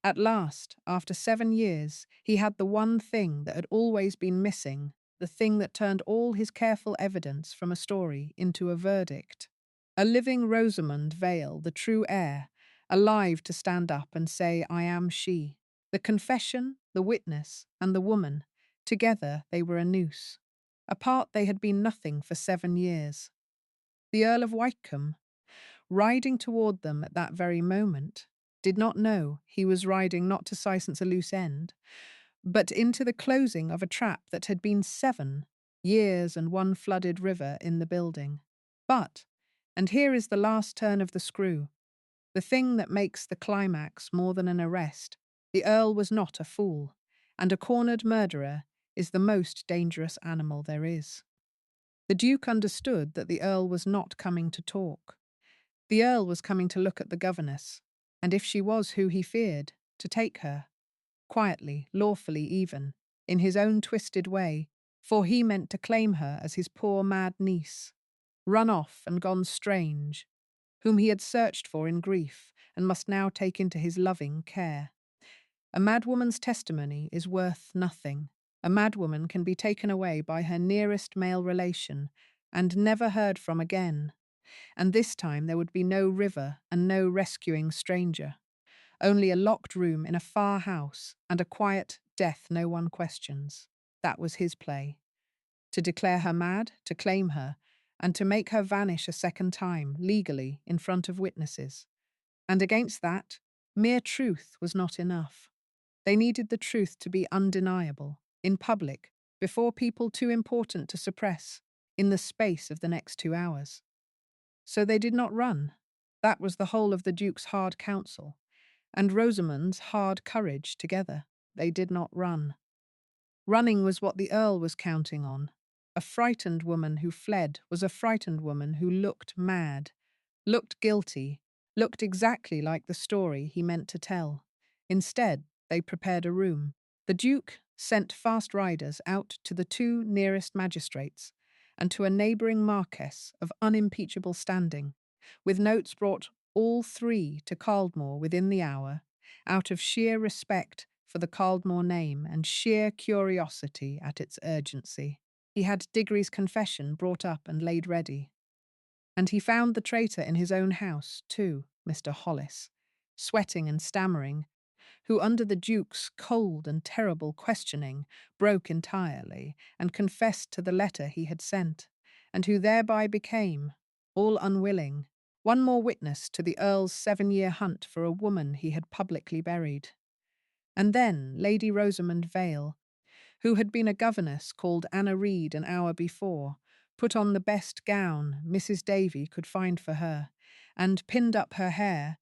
at last, after 7 years, he had the one thing that had always been missing, the thing that turned all his careful evidence from a story into a verdict. A living Rosamond Vale, the true heir, alive to stand up and say, "I am she." The confession, the witness, and the woman, together they were a noose. Apart they had been nothing for 7 years. The Earl of Wykeham, riding toward them at that very moment, did not know he was riding not to Syson's a loose end, but into the closing of a trap that had been 7 years and one flooded river in the building. But, and here is the last turn of the screw, the thing that makes the climax more than an arrest, the Earl was not a fool, and a cornered murderer is the most dangerous animal there is. The Duke understood that the Earl was not coming to talk. The Earl was coming to look at the governess, and if she was who he feared, to take her, quietly, lawfully even, in his own twisted way, for he meant to claim her as his poor mad niece, run off and gone strange, whom he had searched for in grief and must now take into his loving care. A madwoman's testimony is worth nothing. A madwoman can be taken away by her nearest male relation and never heard from again. And this time there would be no river and no rescuing stranger. Only a locked room in a far house and a quiet death no one questions. That was his play. To declare her mad, to claim her, and to make her vanish a second time, legally, in front of witnesses. And against that, Mere truth was not enough. They needed the truth to be undeniable, in public, before people too important to suppress, in the space of the next 2 hours. So they did not run. That was the whole of the Duke's hard counsel, and Rosamond's hard courage together. They did not run. Running was what the Earl was counting on. A frightened woman who fled was a frightened woman who looked mad, looked guilty, looked exactly like the story he meant to tell. Instead, they prepared a room. The Duke sent fast riders out to the two nearest magistrates and to a neighbouring marquess of unimpeachable standing, with notes brought all three to Caldmore within the hour, out of sheer respect for the Caldmore name and sheer curiosity at its urgency. He had Diggory's confession brought up and laid ready. And he found the traitor in his own house, too, Mr. Hollis, sweating and stammering, who, under the Duke's cold and terrible questioning, broke entirely and confessed to the letter he had sent, and who thereby became, all unwilling, one more witness to the Earl's 7-year hunt for a woman he had publicly buried. And then Lady Rosamond Vale, who had been a governess called Anna Reed an hour before, put on the best gown Mrs. Davy could find for her, and pinned up her hair,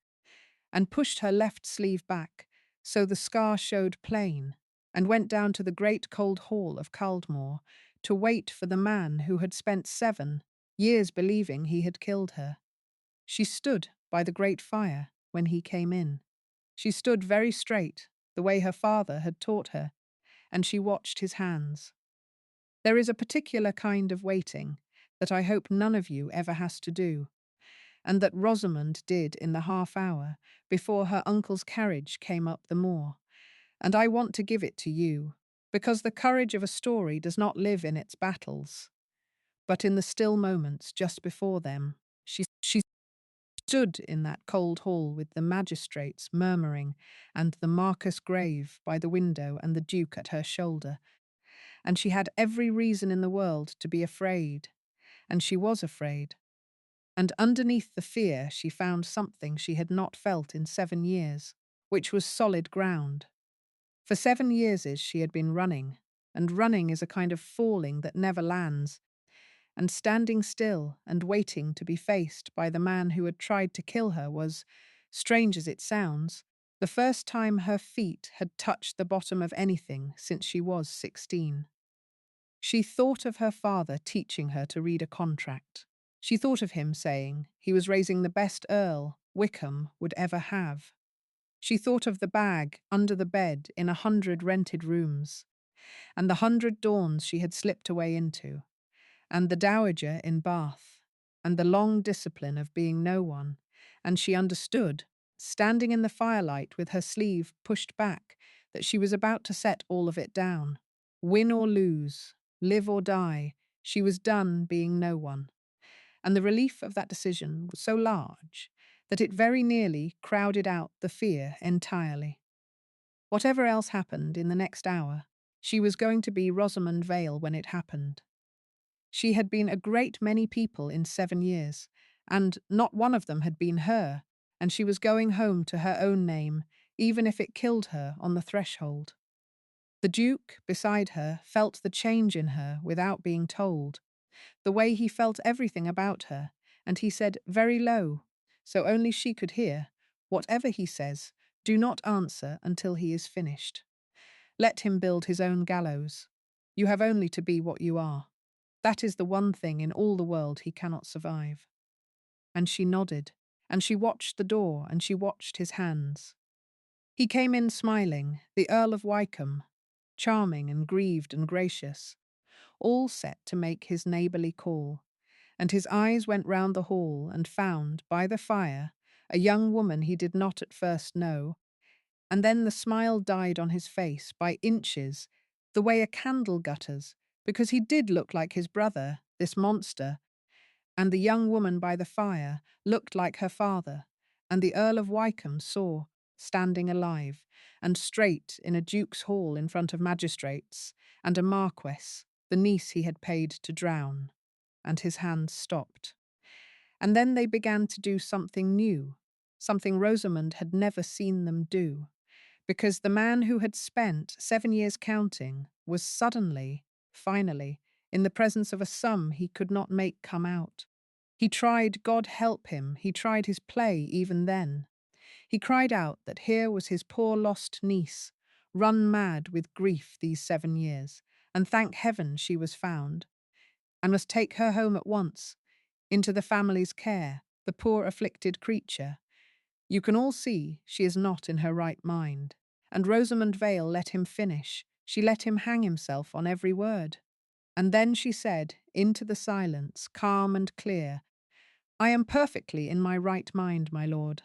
and pushed her left sleeve back, so the scar showed plain, and went down to the great cold hall of Caldmore to wait for the man who had spent 7 years believing he had killed her. She stood by the great fire when he came in. She stood very straight, the way her father had taught her, and she watched his hands. There is a particular kind of waiting that I hope none of you ever has to do, and that Rosamond did in the half-hour before her uncle's carriage came up the moor, and I want to give it to you, because the courage of a story does not live in its battles, but in the still moments just before them. She stood in that cold hall with the magistrates murmuring, and the Marquess grave by the window and the Duke at her shoulder, and she had every reason in the world to be afraid, and she was afraid. And underneath the fear she found something she had not felt in 7 years, which was solid ground. For 7 years she had been running, and running is a kind of falling that never lands, and standing still and waiting to be faced by the man who had tried to kill her was, strange as it sounds, the first time her feet had touched the bottom of anything since she was 16. She thought of her father teaching her to read a contract. She thought of him saying he was raising the best Earl Wickham would ever have. She thought of the bag under the bed in 100 rented rooms, and the 100 dawns she had slipped away into, and the dowager in Bath, and the long discipline of being no one, and she understood, standing in the firelight with her sleeve pushed back, that she was about to set all of it down. Win or lose, live or die, she was done being no one. And the relief of that decision was so large that it very nearly crowded out the fear entirely. Whatever else happened in the next hour, she was going to be Rosamond Vale when it happened. She had been a great many people in 7 years, and not one of them had been her, and she was going home to her own name, even if it killed her on the threshold. The Duke, beside her, felt the change in her without being told, the way he felt everything about her, and he said very low, so only she could hear, "Whatever he says, do not answer until he is finished. Let him build his own gallows. You have only to be what you are. That is the one thing in all the world he cannot survive." And she nodded, and she watched the door, and she watched his hands. He came in smiling, the Earl of Wykeham, charming and grieved and gracious, all set to make his neighbourly call, and his eyes went round the hall and found, by the fire, a young woman he did not at first know, and then the smile died on his face by inches, the way a candle gutters, because he did look like his brother, this monster, and the young woman by the fire looked like her father, and the Earl of Wykeham saw, standing alive, and straight in a duke's hall in front of magistrates, and a marquess, the niece he had paid to drown, and his hands stopped. And then they began to do something new. something Rosamond had never seen them do, because the man who had spent 7 years counting was suddenly, finally, in the presence of a sum he could not make come out. He tried, God help him, he tried his play even then. He cried out that here was his poor lost niece, run mad with grief these 7 years, and thank heaven she was found, and must take her home at once, into the family's care, the poor afflicted creature. You can all see she is not in her right mind. And Rosamond Vale let him finish. She let him hang himself on every word. And then she said, into the silence, calm and clear, I am perfectly in my right mind, my lord.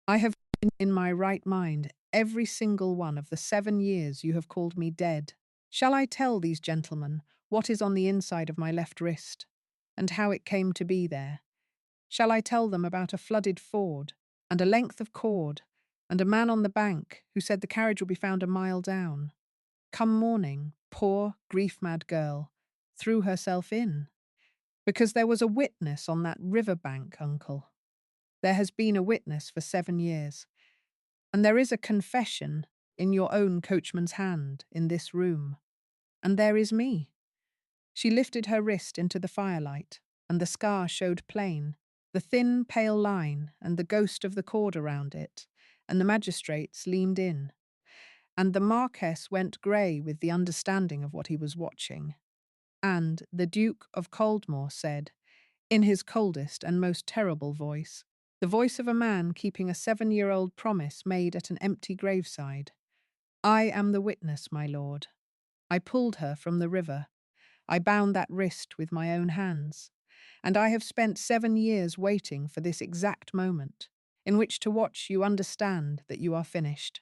I have been in my right mind every single one of the 7 years you have called me dead. Shall I tell these gentlemen what is on the inside of my left wrist, and how it came to be there? Shall I tell them about a flooded ford, and a length of cord, and a man on the bank who said the carriage will be found a mile down? Come morning, poor, grief-mad girl threw herself in, because there was a witness on that river bank, uncle. There has been a witness for 7 years, and there is a confession in your own coachman's hand in this room, and there is me. She lifted her wrist into the firelight, and the scar showed plain, the thin, pale line and the ghost of the cord around it, and the magistrates leaned in, and the Marquess went grey with the understanding of what he was watching. And the Duke of Coldmore said, in his coldest and most terrible voice, the voice of a man keeping a 7-year-old promise made at an empty graveside, I am the witness, my lord. I pulled her from the river. I bound that wrist with my own hands, and I have spent 7 years waiting for this exact moment, in which to watch you understand that you are finished.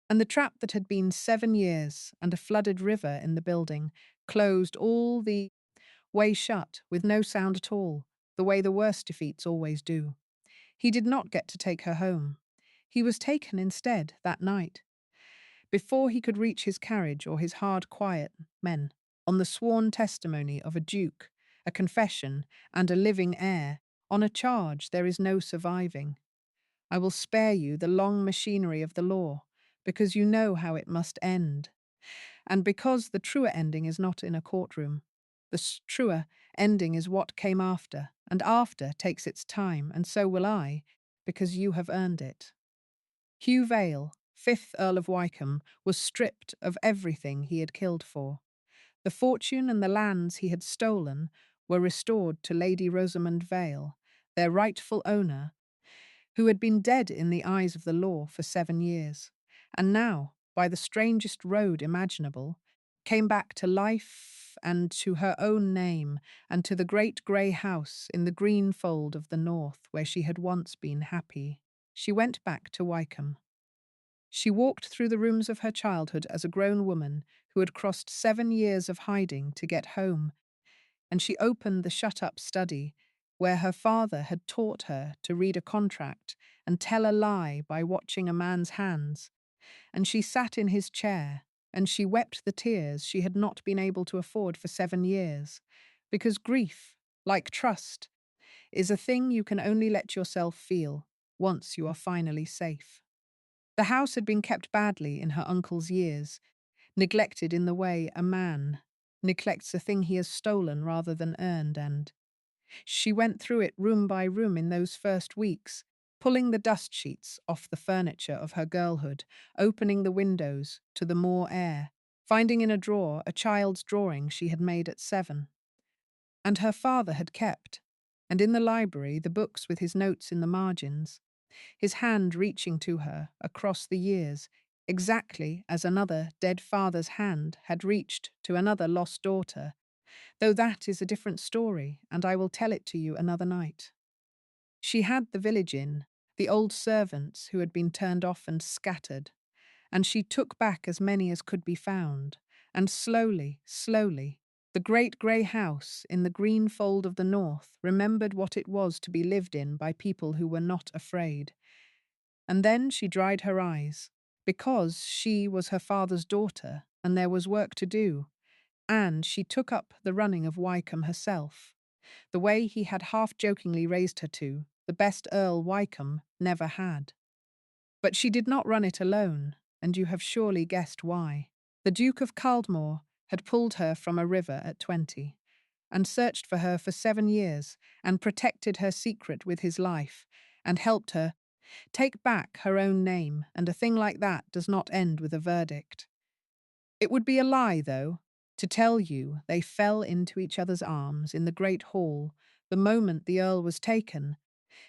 And the trap that had been 7 years and a flooded river in the building closed all the way shut with no sound at all, the way the worst defeats always do. He did not get to take her home. He was taken instead that night, before he could reach his carriage or his hard, quiet men, on the sworn testimony of a duke, a confession, and a living heir, on a charge there is no surviving. I will spare you the long machinery of the law, because you know how it must end, and because the truer ending is not in a courtroom. The truer ending is what came after, and after takes its time, and so will I, because you have earned it. Hugh Vale, 5th Earl of Wykeham, was stripped of everything he had killed for. The fortune and the lands he had stolen were restored to Lady Rosamond Vale, their rightful owner, who had been dead in the eyes of the law for 7 years, and now, by the strangest road imaginable, came back to life and to her own name and to the great grey house in the green fold of the north where she had once been happy. She went back to Wykeham. She walked through the rooms of her childhood as a grown woman who had crossed 7 years of hiding to get home, and she opened the shut-up study where her father had taught her to read a contract and tell a lie by watching a man's hands, and she sat in his chair, and she wept the tears she had not been able to afford for 7 years, because grief, like trust, is a thing you can only let yourself feel once you are finally safe. The house had been kept badly in her uncle's years, neglected in the way a man neglects a thing he has stolen rather than earned, and she went through it room by room in those first weeks, pulling the dust sheets off the furniture of her girlhood, opening the windows to the more air, finding in a drawer a child's drawing she had made at 7, and her father had kept, and in the library the books with his notes in the margins, his hand reaching to her across the years, exactly as another dead father's hand had reached to another lost daughter, though that is a different story, and I will tell it to you another night. She had the village inn, the old servants who had been turned off and scattered, and she took back as many as could be found, and slowly, slowly, the great grey house in the green fold of the north remembered what it was to be lived in by people who were not afraid. And then she dried her eyes, because she was her father's daughter, and there was work to do, and she took up the running of Wykeham herself, the way he had half-jokingly raised her to, the best Earl Wycombe never had. But she did not run it alone, and you have surely guessed why. The Duke of Caldmore had pulled her from a river at 20, and searched for her for 7 years, and protected her secret with his life, and helped her take back her own name, and a thing like that does not end with a verdict. It would be a lie, though, to tell you they fell into each other's arms in the great hall the moment the Earl was taken,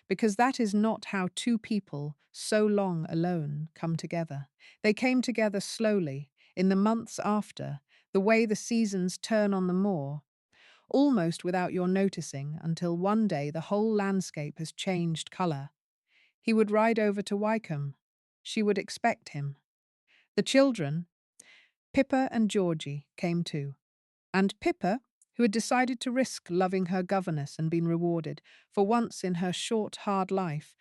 because that is not how two people so long alone come together. They came together slowly, in the months after, the way the seasons turn on the moor, almost without your noticing, until one day the whole landscape has changed colour. He would ride over to Wycombe. She would expect him. The children, Pippa and Georgie, came too. And Pippa, who had decided to risk loving her governess and been rewarded, for once in her short, hard life,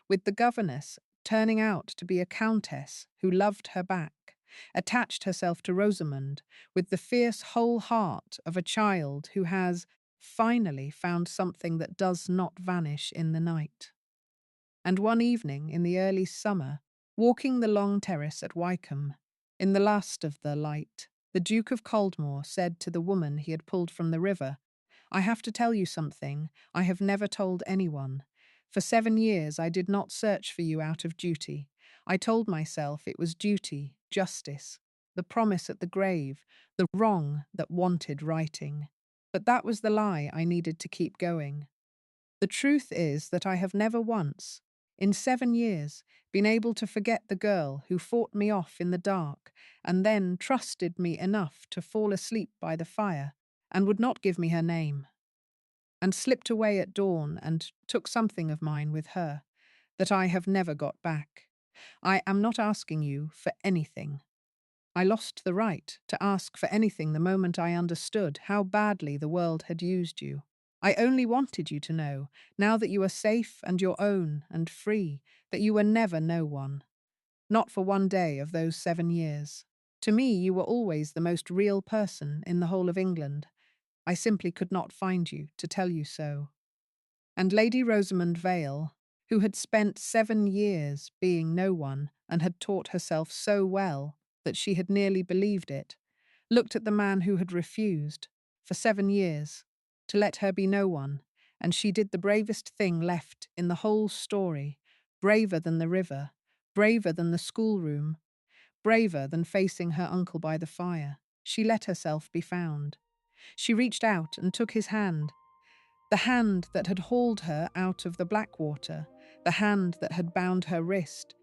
with the governess turning out to be a countess who loved her back, attached herself to Rosamond with the fierce whole heart of a child who has finally found something that does not vanish in the night. And one evening in the early summer, walking the long terrace at Wycombe, in the last of the light, the Duke of Caldmore said to the woman he had pulled from the river, "I have to tell you something I have never told anyone. For 7 years I did not search for you out of duty. I told myself it was duty, justice, the promise at the grave, the wrong that wanted righting. But that was the lie I needed to keep going. The truth is that I have never once, in 7 years, been able to forget the girl who fought me off in the dark and then trusted me enough to fall asleep by the fire and would not give me her name, and slipped away at dawn and took something of mine with her that I have never got back. I am not asking you for anything. I lost the right to ask for anything the moment I understood how badly the world had used you. I only wanted you to know, now that you are safe and your own and free, that you were never no one. Not for one day of those 7 years. To me, you were always the most real person in the whole of England. I simply could not find you to tell you so." And Lady Rosamond Vale, who had spent 7 years being no one and had taught herself so well that she had nearly believed it, looked at the man who had refused, for 7 years, to let her be no one, and she did the bravest thing left in the whole story, braver than the river, braver than the schoolroom, braver than facing her uncle by the fire. She let herself be found. She reached out and took his hand, the hand that had hauled her out of the Blackwater, the hand that had bound her wrist,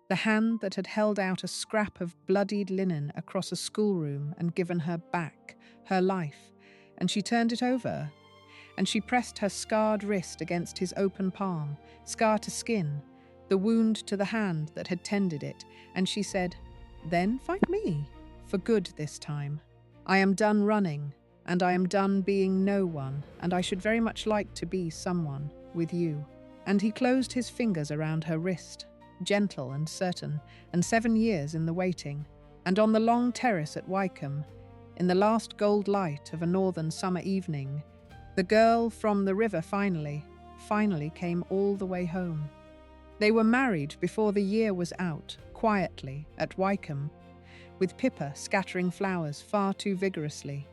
the hand that had held out a scrap of bloodied linen across a schoolroom and given her back, her life, and she turned it over, and she pressed her scarred wrist against his open palm, scar to skin, the wound to the hand that had tended it, and she said, "Then find me, for good this time. I am done running, and I am done being no one, and I should very much like to be someone with you." And he closed his fingers around her wrist, gentle and certain, and 7 years in the waiting, and on the long terrace at Wycombe, in the last gold light of a northern summer evening, the girl from the river finally came all the way home. They were married before the year was out, quietly, at Wycombe, with Pippa scattering flowers far too vigorously,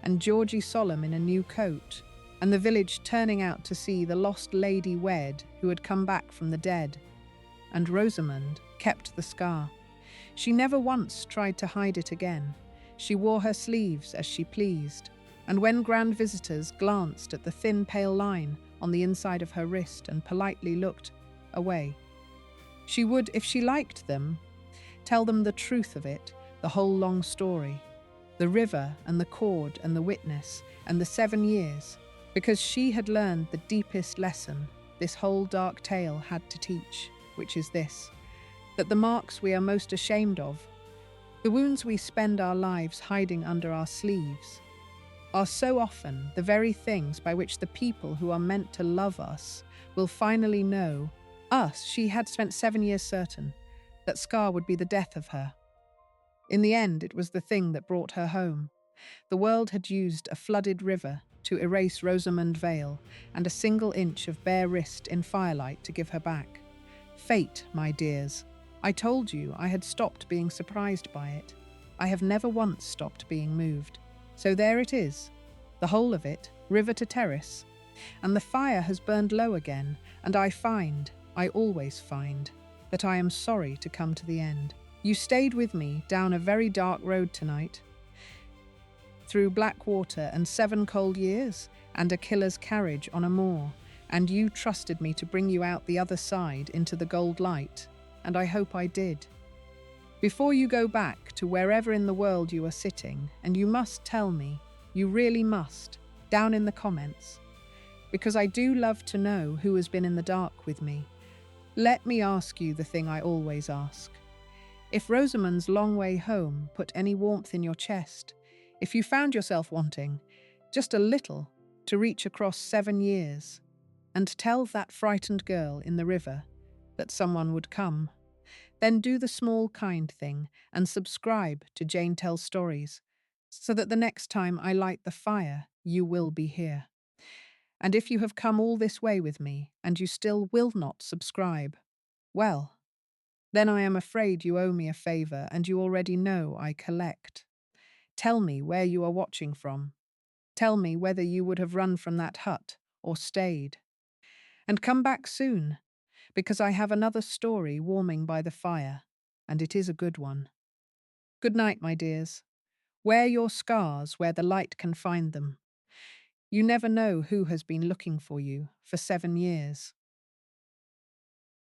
and Georgie solemn in a new coat, and the village turning out to see the lost lady wed who had come back from the dead. And Rosamond kept the scar. She never once tried to hide it again. She wore her sleeves as she pleased, and when grand visitors glanced at the thin pale line on the inside of her wrist and politely looked away, she would, if she liked them, tell them the truth of it, the whole long story, the river and the cord and the witness and the 7 years, because she had learned the deepest lesson this whole dark tale had to teach, which is this: that the marks we are most ashamed of, the wounds we spend our lives hiding under our sleeves, are so often the very things by which the people who are meant to love us will finally know us. She had spent 7 years certain that scar would be the death of her. In the end, it was the thing that brought her home. The world had used a flooded river to erase Rosamond Vale and a single inch of bare wrist in firelight to give her back. Fate, my dears. I told you I had stopped being surprised by it. I have never once stopped being moved. So there it is, the whole of it, river to terrace. And the fire has burned low again, and I always find, that I am sorry to come to the end. You stayed with me down a very dark road tonight, through black water and 7 cold years, and a killer's carriage on a moor, and you trusted me to bring you out the other side into the gold light, and I hope I did. Before you go back to wherever in the world you are sitting, and you must tell me, you really must, down in the comments, because I do love to know who has been in the dark with me. Let me ask you the thing I always ask. If Rosamond's long way home put any warmth in your chest, if you found yourself wanting, just a little, to reach across 7 years, and tell that frightened girl in the river that someone would come, then do the small kind thing and subscribe to Jane Tells Stories, so that the next time I light the fire, you will be here. And if you have come all this way with me, and you still will not subscribe, well, then I am afraid you owe me a favour, and you already know I collect. Tell me where you are watching from. Tell me whether you would have run from that hut or stayed. And come back soon, because I have another story warming by the fire, and it is a good one. Good night, my dears. Wear your scars where the light can find them. You never know who has been looking for you for 7 years.